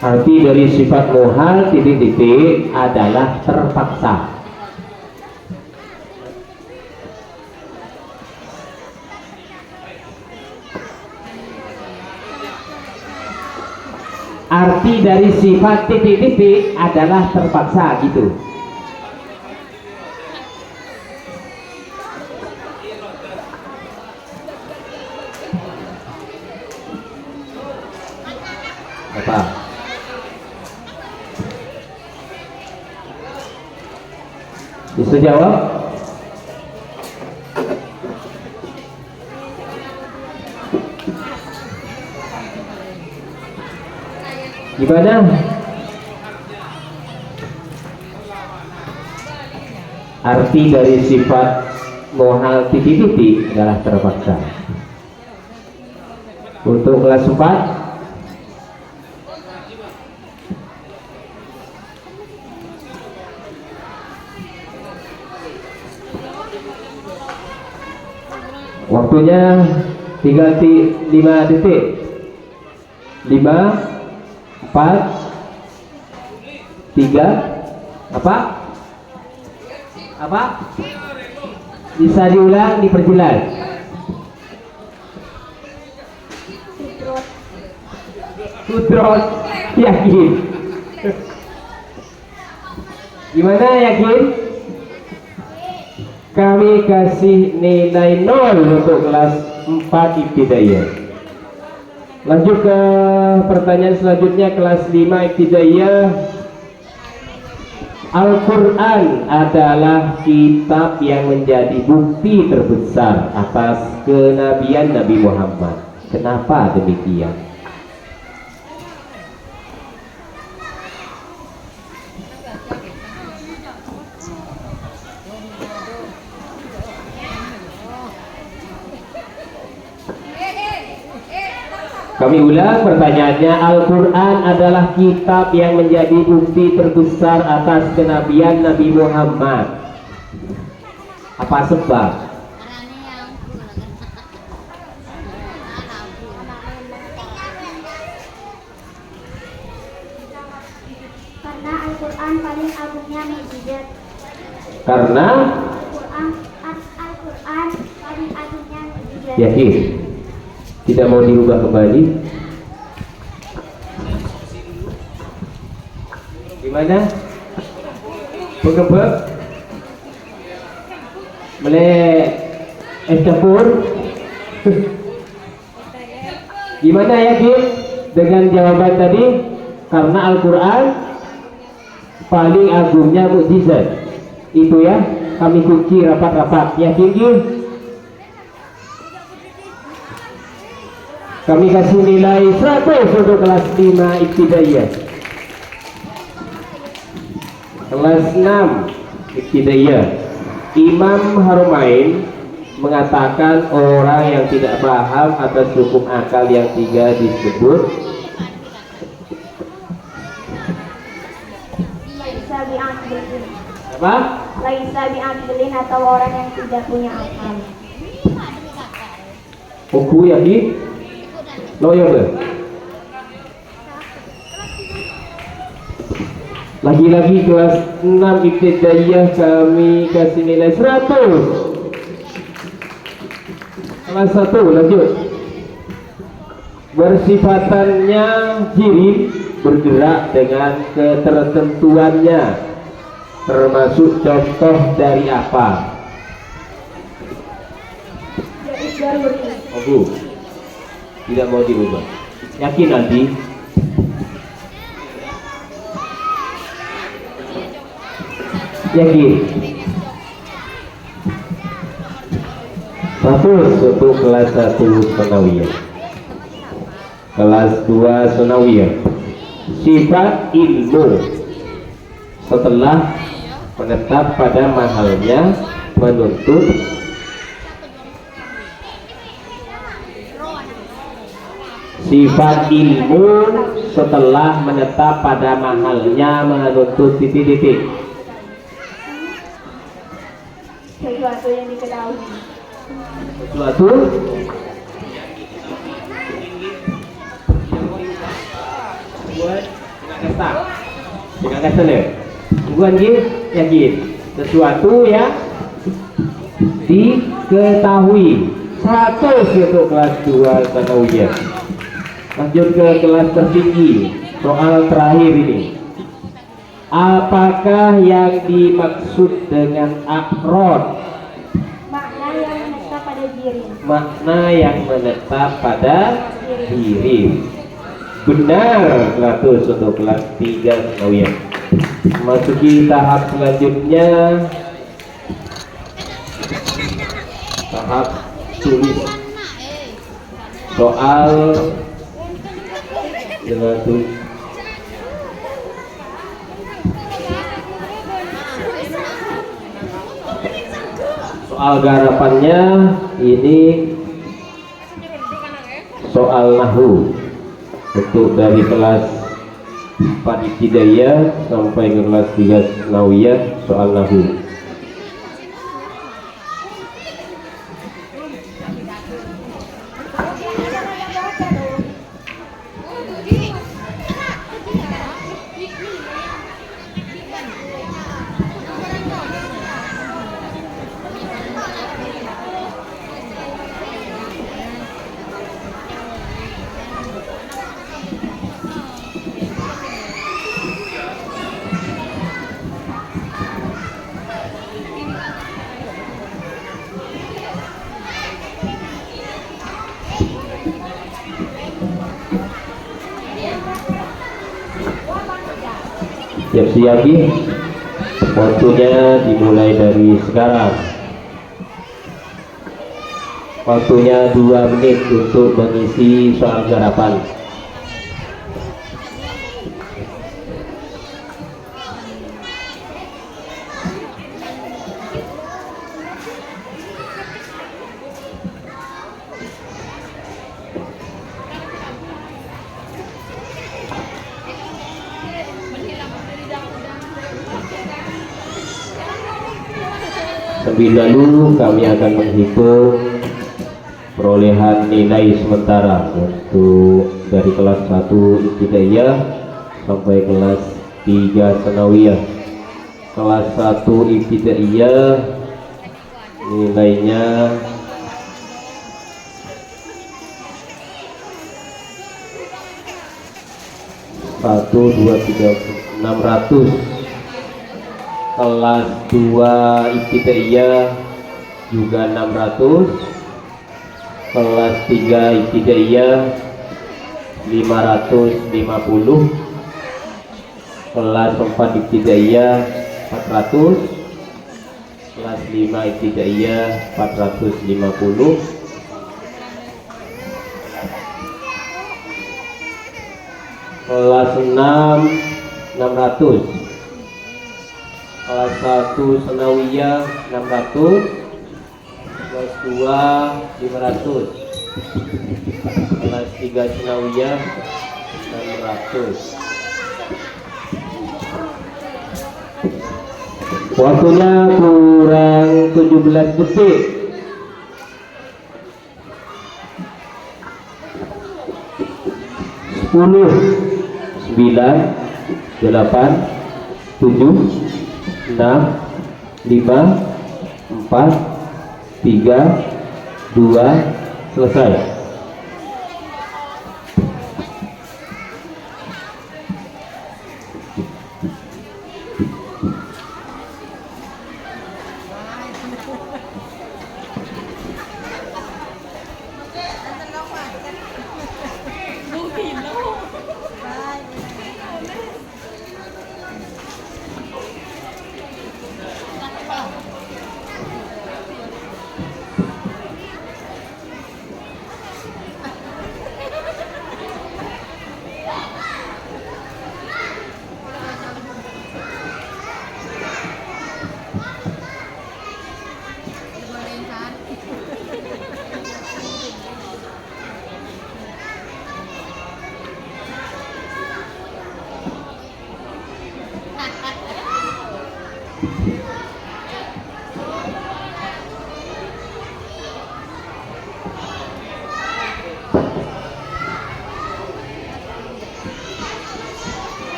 Arti dari sifat muhal titik-titik adalah terpaksa. Arti dari sifat titik-titik adalah terpaksa gitu. Apa? Bisa jawab? Gimana? Arti dari sifat muhal titik-titik adalah terpaksa. Untuk kelas 4 waktunya tinggal 5 detik. 5 4 3 apa? Apa? Bisa diulang, diperjelas. Sudrot. Yakin? Gimana, yakin? Kami kasih nilai 0 untuk kelas 4 ibtidaiyah. Lanjut ke pertanyaan selanjutnya, kelas 5 ibtidaiyah. Al-Quran adalah kitab yang menjadi bukti terbesar atas kenabian Nabi Muhammad. Kenapa demikian? Kami ulang pertanyaannya. Al-Quran adalah kitab yang menjadi bukti terbesar atas kenabian Nabi Muhammad. Apa sebab? Karena Al-Quran paling artinya yakin tidak mau dirubah kembali. Gimana? Pengebek? Es campur? Gimana yakin dengan jawaban tadi? Karena Al-Quran paling agungnya mukjizat. Itu ya, kami kunci rapat-rapat. Yakin Gil? Kami kasih nilai 100 untuk kelas 5 ibtidaiyah. Kelas 6 ibtidaiyah. Imam Harumain mengatakan orang yang tidak paham atas hukum akal yang 3 disebut apa? Laisa bi'aqilin atau orang yang tidak punya akal. Buku ya Ki? Lo ya be? Lagi-lagi kelas 6 ibtidaiyah kami kasih nilai 100. Kelas 1 lanjut. Bersifatannya jirim, bergerak dengan ketertentuannya, termasuk contoh dari apa? Oh, tidak mau dirubah. Yakin nanti? Yakin? Bagus untuk kelas 1 Sanawiyah. Kelas 2 Sanawiyah. Sifat ilmu setelah menetap pada mahalnya menuntut sifat ilmu setelah menetap pada mahalnya menuntut titik-titik. Sesuatu yang diketahui. Sesuatu dengan kata bukan yakin sesuatu yang diketahui. 100 untuk kelas 2 Sanawiyah. Lanjut ke kelas tertinggi. Soal terakhir ini. Apakah yang dimaksud dengan akron? Makna yang menetap pada diri. Makna yang menetap pada diri. Benar 100 untuk kelas 3 Sanawiyah. Masuki tahap selanjutnya, tahap tulis soal dengan tulis. Soal garapannya ini soal nahwu untuk dari kelas 4 ibtidaiyah sampai ke kelas 3 Sanawiyah, soal nahwu. Siap-siap, waktunya dimulai dari sekarang. Waktunya 2 menit untuk mengisi soal garapan. Lebih lalu kami akan menghitung perolehan nilai sementara untuk dari kelas 1 ibtidaiyah sampai kelas 3 Sanawiyah. kelas 1 ibtidaiyah nilainya 600. Kelas 2 ibtidaiyah juga 600. Kelas 3 ibtidaiyah 550. Kelas 4 ibtidaiyah 400. Kelas 5 ibtidaiyah 450. Kelas 6 600. Kelas 1 sanawiyah 600. Kelas 2 500. Kelas 3 sanawiyah 600. Waktunya kurang 17 detik. 10, 9, 8, 7, 6, 5, 4, 3, 2, selesai.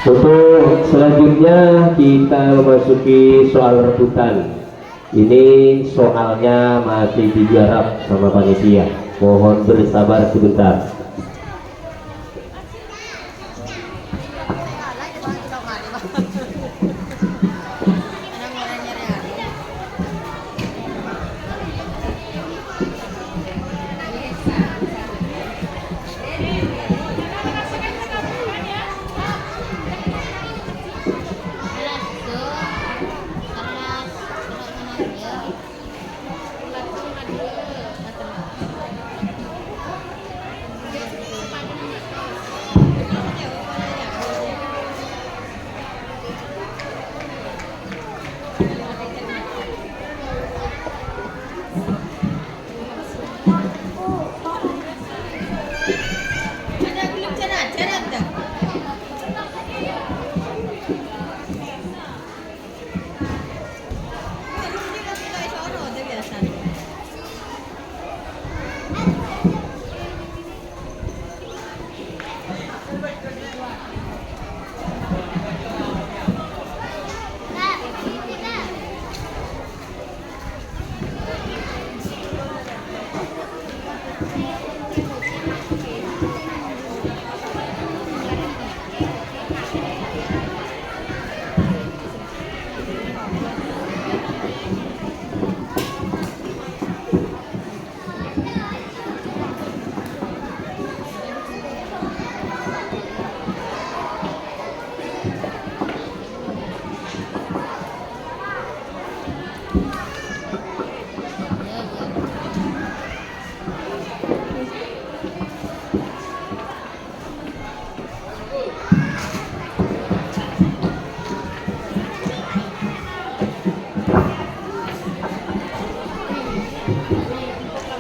Untuk selanjutnya kita memasuki soal rebutan. Ini soalnya masih digarap sama panitia. Mohon bersabar sebentar.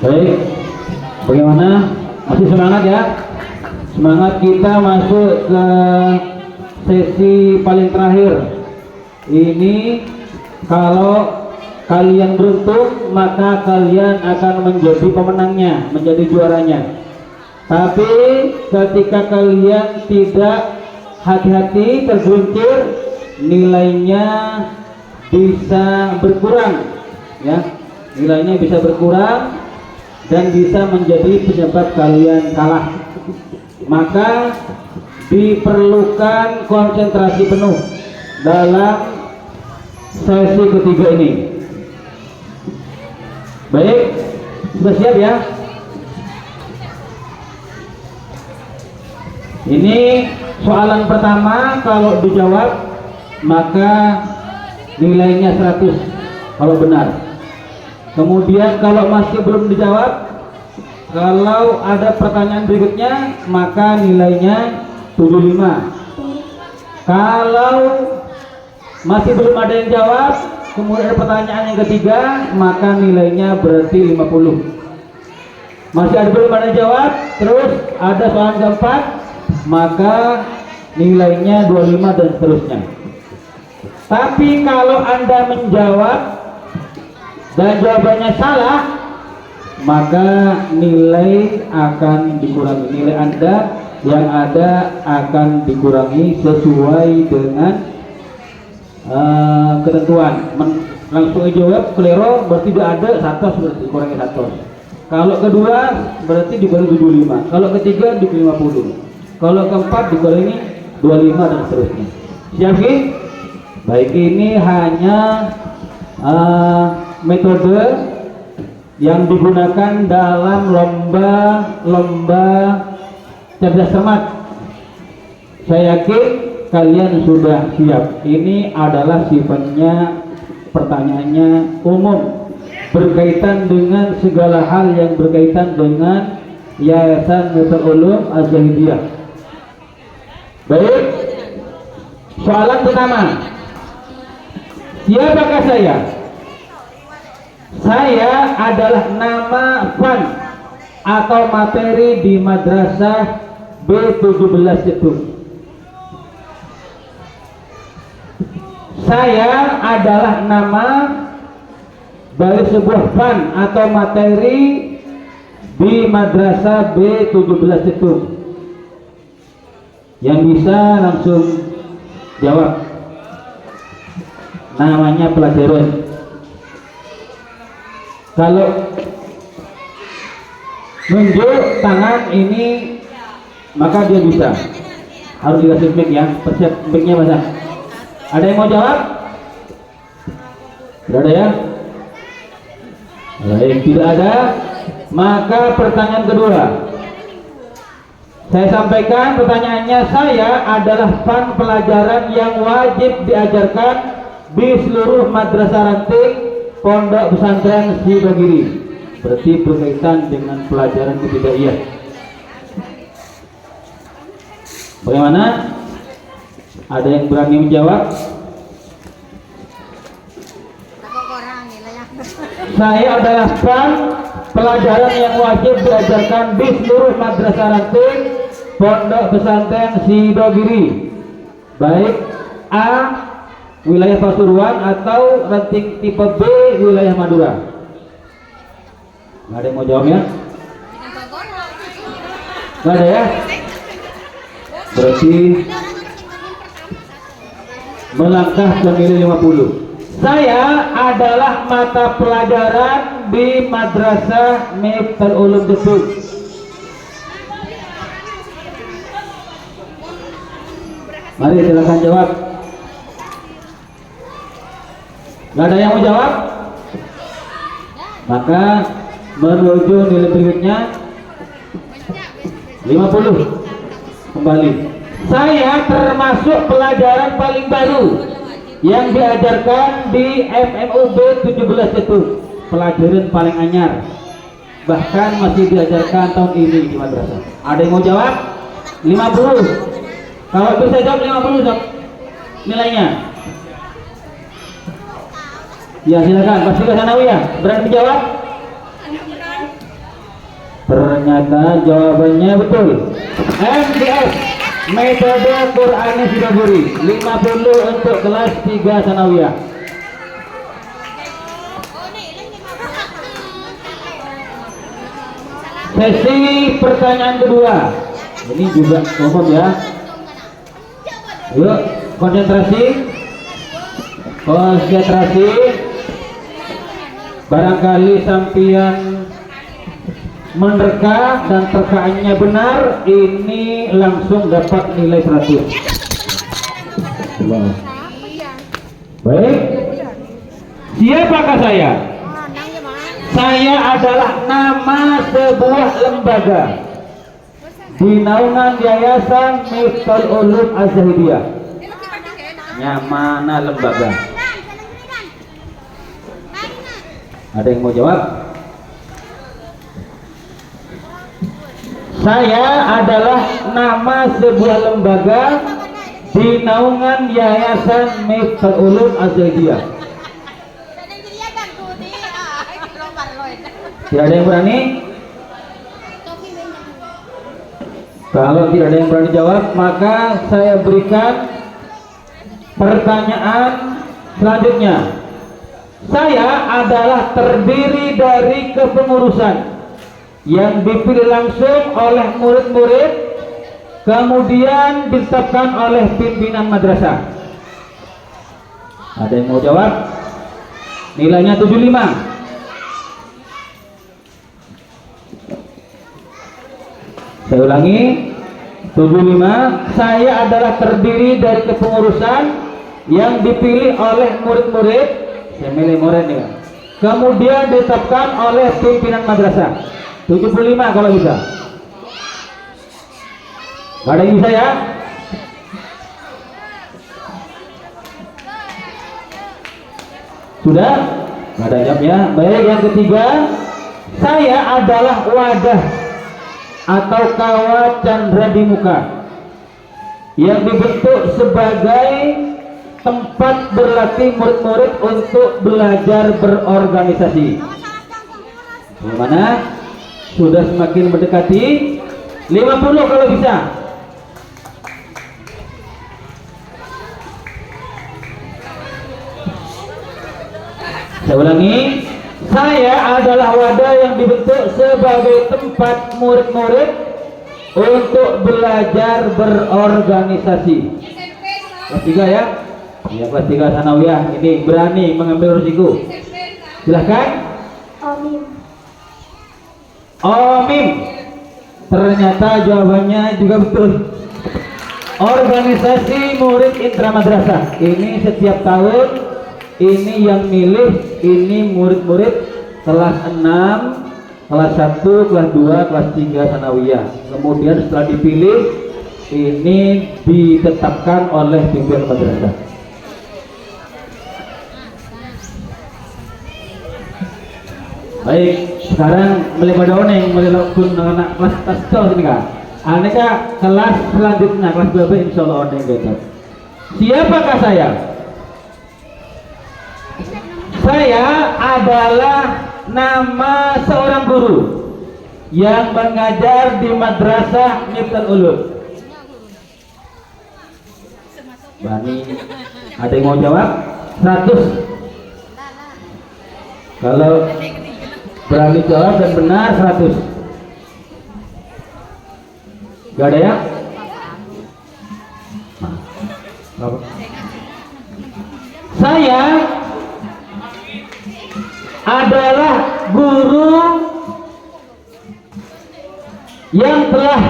Baik, bagaimana? Masih semangat ya? Semangat, kita masuk ke sesi paling terakhir. Ini kalau kalian beruntung maka kalian akan menjadi pemenangnya, menjadi juaranya. Tapi ketika kalian tidak hati-hati tergelincir, nilainya bisa berkurang ya, nilainya bisa berkurang dan bisa menjadi penyebab kalian kalah. Maka diperlukan konsentrasi penuh dalam sesi ketiga ini. Baik, sudah siap ya? Ini soalan pertama, kalau dijawab maka nilainya 100 kalau benar. Kemudian kalau masih belum dijawab, kalau ada pertanyaan berikutnya maka nilainya 75. Kalau masih belum ada yang jawab, kemudian ada pertanyaan yang ketiga, maka nilainya berarti 50. Masih ada belum ada yang jawab, terus ada soalan keempat, maka nilainya 25 dan seterusnya. Tapi kalau Anda menjawab dan jawabannya salah, maka nilai akan dikurangi. Nilai Anda yang ada akan dikurangi sesuai dengan ketentuan. Langsung jawab kelero berarti tidak ada 100, berarti dikurangi 100. Kalau kedua berarti dikurangi 75. Kalau ketiga dikurangi 50. Kalau keempat dikurangi 25 dan seterusnya. Siap? Baik, ini hanya metode yang digunakan dalam lomba cerdas cermat. Saya yakin kalian sudah siap. Ini adalah sifatnya pertanyaannya umum, berkaitan dengan segala hal yang berkaitan dengan Yayasan Nurul Ulum Az-Zahidiyah. Baik, soalan pertama, siapakah saya? Saya adalah nama fan atau materi di madrasah B17 itu. Saya adalah nama dari sebuah fan atau materi di madrasah B17 itu. Yang bisa langsung jawab. Namanya pelajaran. Kalau nunjuk tangan ini maka dia bisa. Harus dikasih mic ya. Persiap mic-nya basah. Ada yang mau jawab? Tidak ada ya? Baik, tidak ada. Maka pertanyaan kedua, saya sampaikan pertanyaannya, saya adalah fan pelajaran yang wajib diajarkan di seluruh madrasah ranting Pondok Pesantren Sidogiri. Berarti berkaitan dengan pelajaran ibtidaiyah. Bagaimana? Ada yang berani menjawab? Saya adalah fan pelajaran yang wajib diajarkan di seluruh madrasah ranting Pondok Pesantren Sidogiri. Baik A, wilayah Pasuruan, atau ranting tipe B, wilayah Madura. Nggak ada yang mau jawab ya? Nggak ada ya? Berarti melangkah ke nilai 50. Saya adalah mata pelajaran di Madrasah Miftal Ulum Depok. Mari silakan jawab. Gak ada yang mau jawab? Maka menuju nilai berikutnya 50. Kembali. Saya termasuk pelajaran paling baru yang diajarkan di MMUB 17 itu. Pelajaran paling anyar. Bahkan masih diajarkan tahun ini di madrasah. Ada yang mau jawab? 50. Kalau bisa jawab 50 jawab nilainya. Ya silakan, pasti ke sana ya. Berani menjawab? Ternyata jawabannya betul. MDS, metode Qur'an Sidogiri, 50 untuk kelas 3 sanawiyah. Sesi pertanyaan kedua. Ini juga umum ya. Yuk, konsentrasi. Konsentrasi. Barangkali sampian menerka dan terkaannya benar, ini langsung dapat nilai 100. Wow. Baik. Siapakah saya? Saya adalah nama sebuah lembaga di naungan Yayasan Miftahul Ulum Az-Zahidiyah. Mana lembaga? Ada yang mau jawab? Saya adalah nama sebuah lembaga di naungan Yayasan Miftahul Ulum Az-Zahidiyah. Tidak ada yang berani? Kalau tidak ada yang berani jawab, maka saya berikan pertanyaan selanjutnya. Saya adalah terdiri dari kepengurusan yang dipilih langsung oleh murid-murid, kemudian ditetapkan oleh pimpinan madrasah. Ada yang mau jawab? Nilainya 75. Saya ulangi, 75. Saya adalah terdiri dari kepengurusan yang dipilih oleh murid-murid, saya milih murid ya, kemudian ditetapkan oleh pimpinan madrasah. 75 kalau bisa. Gak ada yang bisa ya? Sudah? Gak ada jawabnya. Baik, yang ketiga, saya adalah wadah atau kawat candra di muka yang dibentuk sebagai tempat berlatih murid-murid untuk belajar berorganisasi. Bagaimana? Sudah semakin mendekati 50 kalau bisa. Saya ulangi, saya adalah wadah yang dibentuk sebagai tempat murid-murid untuk belajar berorganisasi. Kelas 3 ya? Ya, kelas 3 sanawiyah ini berani mengambil risiko. Silahkan. Omim. Omim. Ternyata jawabannya juga betul. Organisasi murid intramadrasah. Ini setiap tahun, ini yang milih, ini murid-murid kelas 6, kelas 1, kelas 2, kelas 3 sanawiyah. Kemudian setelah dipilih, ini ditetapkan oleh pimpinan madrasah. Baik, sekarang melihat oneng melihat anak kelas tasawuf ini kak. Aneka kelas selanjutnya kelas 12 insya Allah oneng gitu. Siapakah saya? Saya adalah nama seorang guru yang mengajar di Madrasah Miftahul Ulum. Bani, ada yang mau jawab? 100. Kalau berani jawab dan benar 100. Gak ada ya? Saya adalah guru yang telah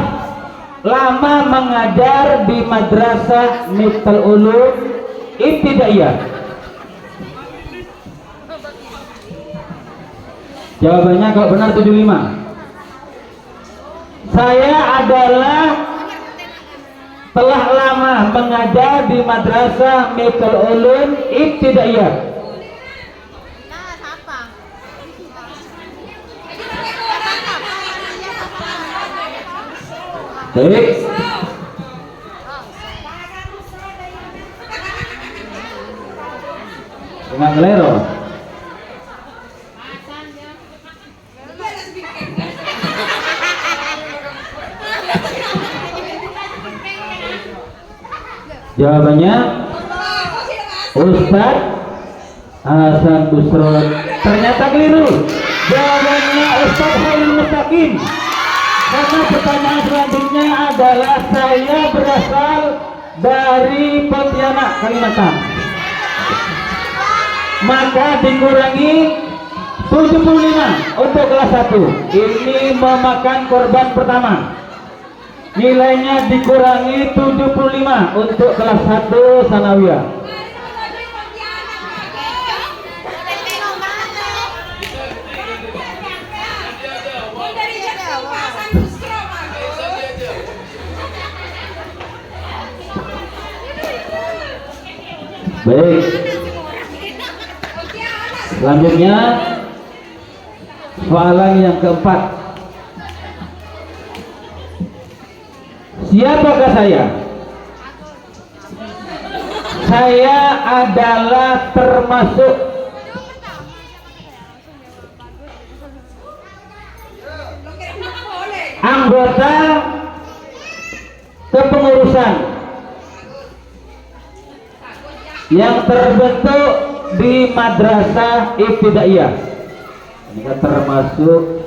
lama mengajar di Madrasah Miftahul Ulum Ibtidaiyah. Jawabannya kalau benar 75. Saya adalah telah lama mengajar di Madrasah Miftahul Ulum Ibtidaiyah. Baik. Dengan kelero. Jawabannya Ustadz Hasan Busron. Ternyata keliru. Jawabannya Ustadz Khairul Mustaqim. Karena pertanyaan selanjutnya adalah saya berasal dari Pontianak, Kalimantan. Maka dikurangi 75 untuk kelas 1. Ini memakan korban pertama. Nilainya dikurangi 75 untuk kelas 1 sanawiyah. Baik. Selanjutnya soalan yang keempat. Siapakah saya? Saya adalah termasuk anggota kepengurusan yang terbentuk di Madrasah Ibtidaiyah. Ini kan termasuk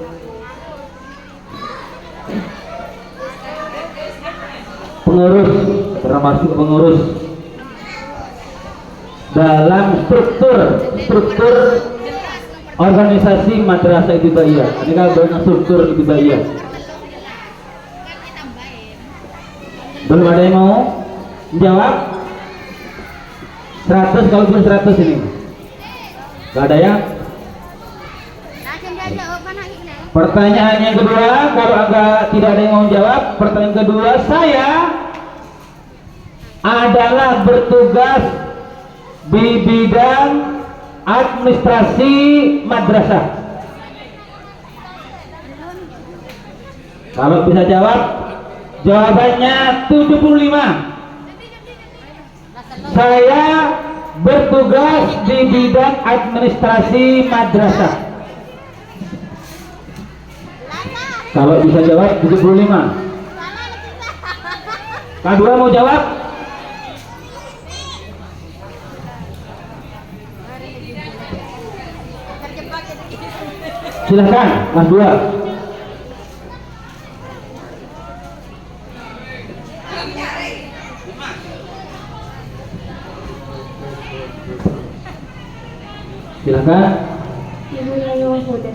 pengurus dalam struktur organisasi Madrasah Ibtidaiyah. Ini kan banyak struktur Ibtidaiyah. Belum ada yang mau jawab? 100 kalau belum 100 ini. Gak ada ya? Pertanyaan yang kedua, kalau tidak ada yang mau jawab, pertanyaan kedua, saya adalah bertugas di bidang administrasi madrasah. Kalau bisa jawab, jawabannya 75. Saya bertugas di bidang administrasi madrasah. Kalau bisa jawab 75. Kedua mau jawab? Silahkan, Mas 2. Silakan. Ibunya Imam Huda.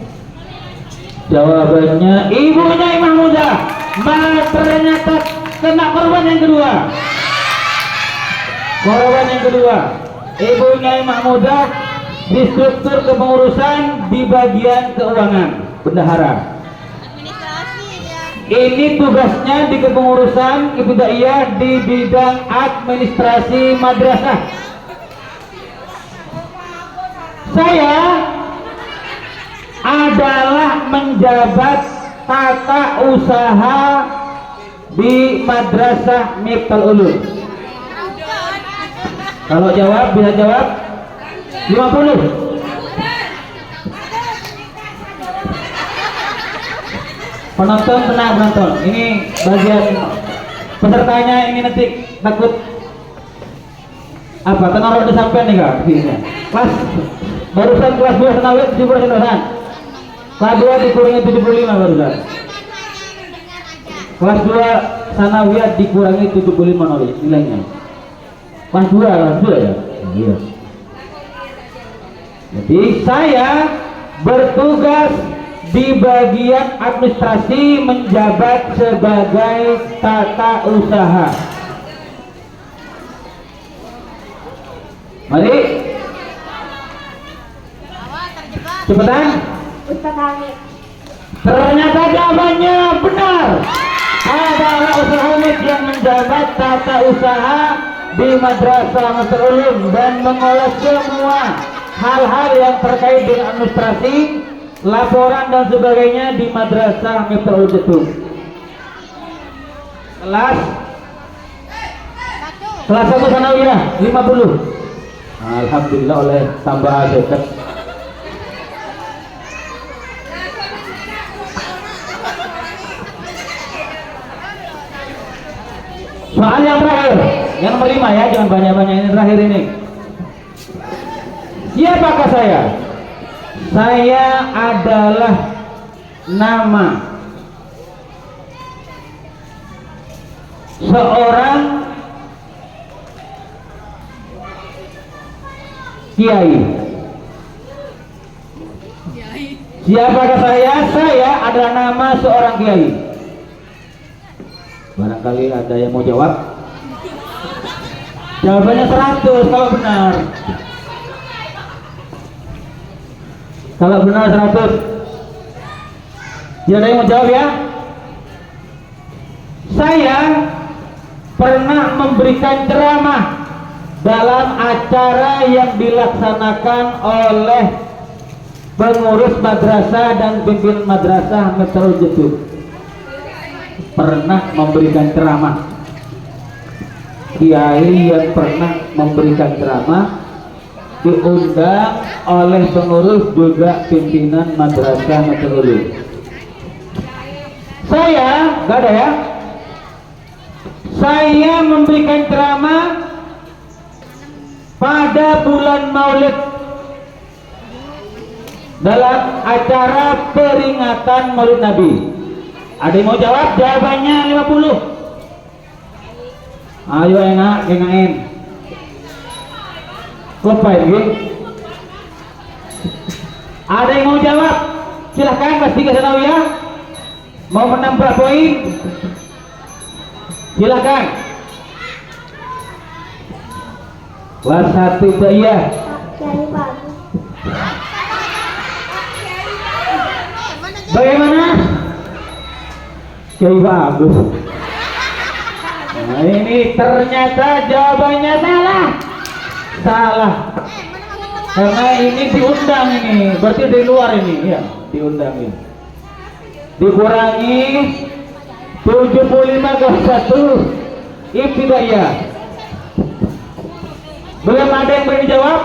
Jawabannya ibunya Imam Huda. Ternyata kena korban yang kedua. Korban yang kedua, ibunya Imam Huda di struktur kepengurusan di bagian keuangan bendahara. Ini tugasnya di kepengurusan Ibtidaiyah di bidang administrasi madrasah. Saya adalah menjabat tata usaha di Madrasah Miftal Ulum. Kalau jawab, bisa jawab 50. Penonton tenang, penonton. Ini bagian pesertanya ini nanti takut apa? Tenor udah sampai nih kak? Kelas barusan kelas 2 sanawiyah 70%. Kelas 2 dikurangi 75 barusan. Kelas 2 sanawiyah dikurangi 75 nilainya. Kelas 2 ya? Iya. Jadi saya bertugas di bagian administrasi menjabat sebagai tata usaha. Mari. Cepetan. Ustaz Hamid. Ternyata jawabannya benar. Adalah Ustaz Hamid yang menjabat tata usaha di Madrasah Miftal Ulum dan mengolah semua hal-hal yang terkait dengan administrasi, laporan dan sebagainya di Madrasah Miftal Ulum itu. Kelas 1 sanawiyah 50. Alhamdulillah oleh tambahan dekat. Soal yang terakhir, yang nomor 5 ya, jangan banyak-banyak, ini terakhir ini. Siapakah saya? Saya adalah nama seorang Kiai. Siapakah saya? Saya adalah nama seorang kiai. Barangkali ada yang mau jawab. Jawabannya 100 kalau benar. Kalau benar 100. Tidak ada yang mau jawab ya? Saya pernah memberikan ceramah dalam acara yang dilaksanakan oleh pengurus madrasah dan pimpinan madrasah Metro Jeduk. Pernah memberikan ceramah. Kiai yang pernah memberikan ceramah diundang oleh pengurus juga pimpinan madrasah Metro Jeduk. Saya, gak ada ya? Saya memberikan ceramah pada bulan Maulid dalam acara peringatan Maulid Nabi. Ada yang mau jawab? Jawabannya 50. Ayo enak, kengain. Lepas ini. Ada yang mau jawab? Silahkan Mas Tiga Sanawiyah. Mau menambah poin? Silakan. Kelas 1 itu iya. Kiai bagus. Bagaimana? Kiai bagus. Nah, ini ternyata jawabannya salah. Salah. Karena ini diundang ini, berarti dari luar ini, ya, diundang ini. Dikurangi 75 ke 1 ibtidaiyah. Belum ada yang berani jawab?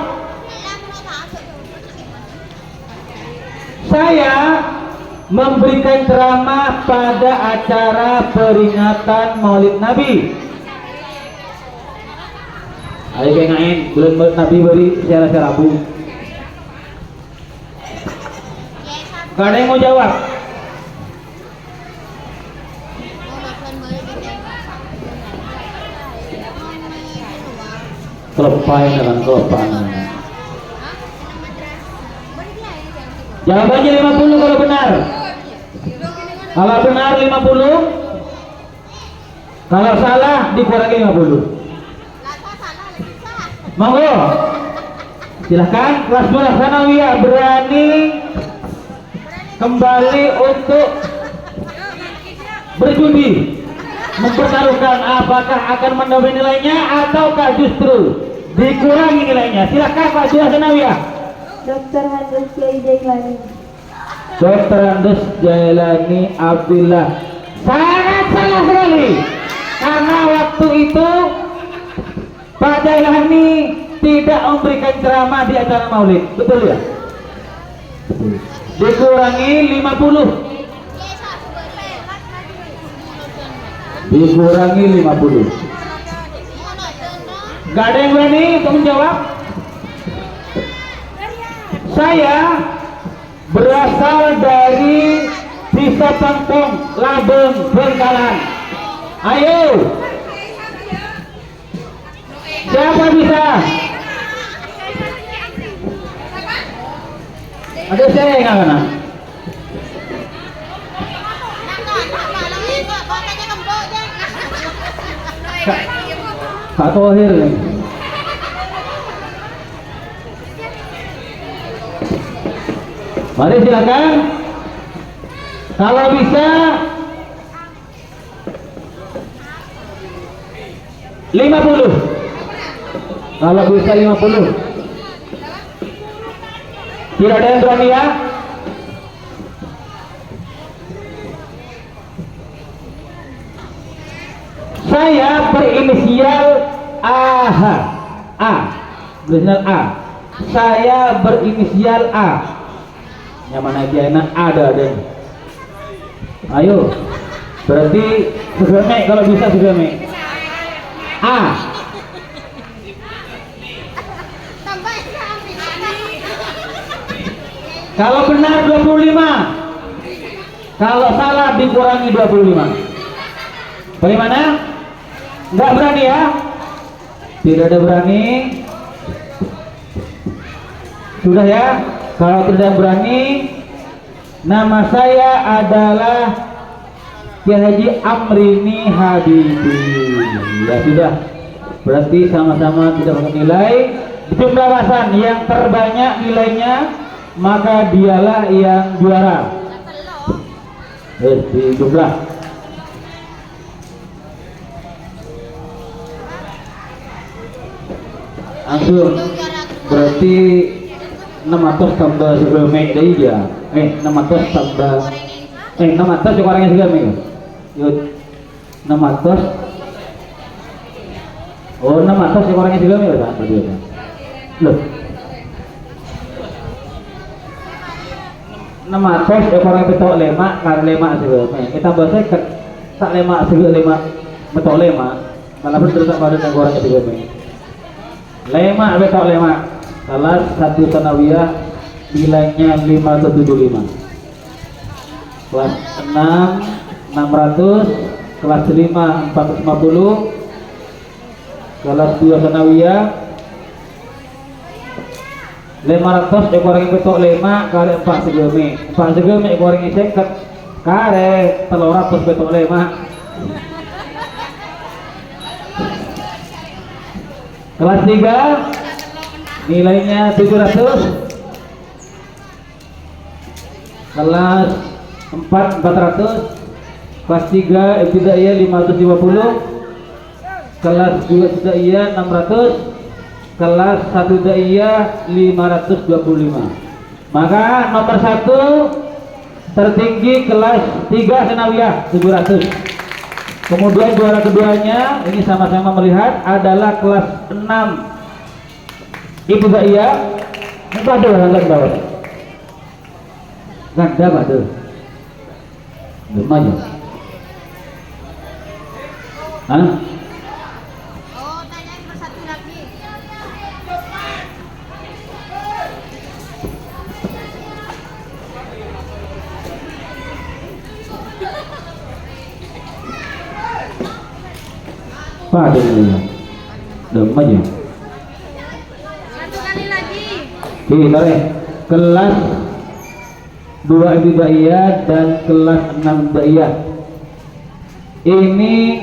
Saya memberikan ceramah pada acara peringatan Maulid Nabi. Ayo kengain, belum Maulid Nabi beri secara Rabu. Gak ada yang mau jawab? Kelepain dengan kelepain. Jawabannya 50 kalau benar. Kalau benar 50. Kalau salah dikurangi 50. Monggo. Silahkan kelas 12 Sanawiyah berani kembali untuk berjudi, mempertaruhkan apakah akan menambah nilainya ataukah justru dikurangi nilainya. Silakan Pak Juha Sanawiyah. Dr. Handus Kiai Jailani. Dr. Handus Jailani Abdillah. Sangat salah sekali. Karena waktu itu Pak Jailani tidak memberikan ceramah di acara Maulid. Betul ya? Dikurangi 50. Dikurangi 50. Gak ada yang berani untuk menjawab? Saya berasal dari Desa Pangpong, Labeng, Bengkalan. Ayo, siapa bisa? Ada saya yang mana? Kak Tohir nih. Mari silakan. Kalau bisa 50. Kalau bisa 50. Tidak ada yang berani ya? Saya berinisial AH. A. Berinisial A. Saya berinisial A. Yang mana aja enak ada. Ayo. Berarti segeme kalau bisa segeme. A. Kalau benar 25. Kalau salah dikurangi 25. Bagaimana? Enggak berani ya? Tidak ada berani. Sudah ya? Kalau tidak berani, nama saya adalah Kiai Haji Amrini Habibi. Ya sudah, berarti sama-sama tidak bernilai. Jumlah bahasan yang terbanyak nilainya, maka dialah yang juara. Di jumlah. Langsung berarti 600 tambah 10 mek dari dia. 600 tambah 600 juga orangnya juga mek. Yuk 600. Oh 600 juga orangnya juga mek kan? Berdua. Loh. 600 orang betok lemak kan lemak juga mek. Kita bahasa tak lemak juga lemak betok lemak. Malah betul tak pada orangnya juga mek. Lemak betok lemak. Kelas 1 sanawiyah nilainya 575. Kelas 6 600, kelas 5 450. Kelas 2 sanawiyah 500 ekor yang betok lemak kali 4 segeme. 4 segeme ekor yang seket kare 300 betok lemak. Kelas 3 nilainya 700. Kelas 4 400. Kelas 3 ibtidaiyah 550. Kelas 2 ibtidaiyah 600. Kelas 1 ibtidaiyah 525. Maka nomor 1 tertinggi kelas 3 sanawiyah 700. Kemudian juara keduanya ini sama-sama melihat adalah kelas 6 ibtidaiyah. Ini pada hangat bawah. Ganda pada. Lumayan. Hah? Oh, tanyain persatu lagi. Pada ini. Lumayan. Satu kali lagi. Tarik. Kelas 2 ibtidaiyah dan kelas 6 ibtidaiyah. Ini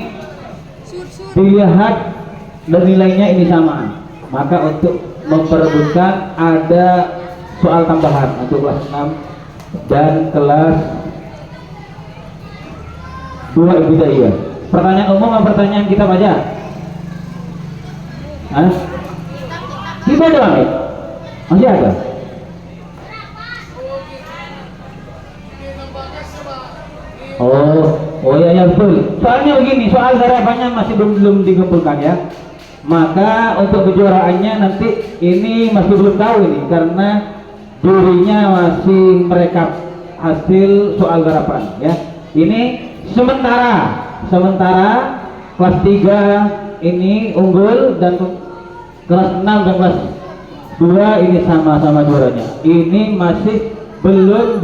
dilihat dan nilainya ini sama. Maka untuk memperebutkan ada soal tambahan untuk kelas 6 dan kelas 2 ibtidaiyah. Pertanyaan umum atau pertanyaan kita baca? Hah? Kita doang ya? Masih ada? Oh ya betul. Soalnya begini, soal harapannya masih belum dikumpulkan ya. Maka untuk kejuaraannya nanti ini masih belum tahu ini karena jurinya masih merekap hasil soal garapan ya. Ini sementara kelas 3 ini unggul dan kelas 6 dan kelas 2 ini sama-sama juaranya. Ini masih belum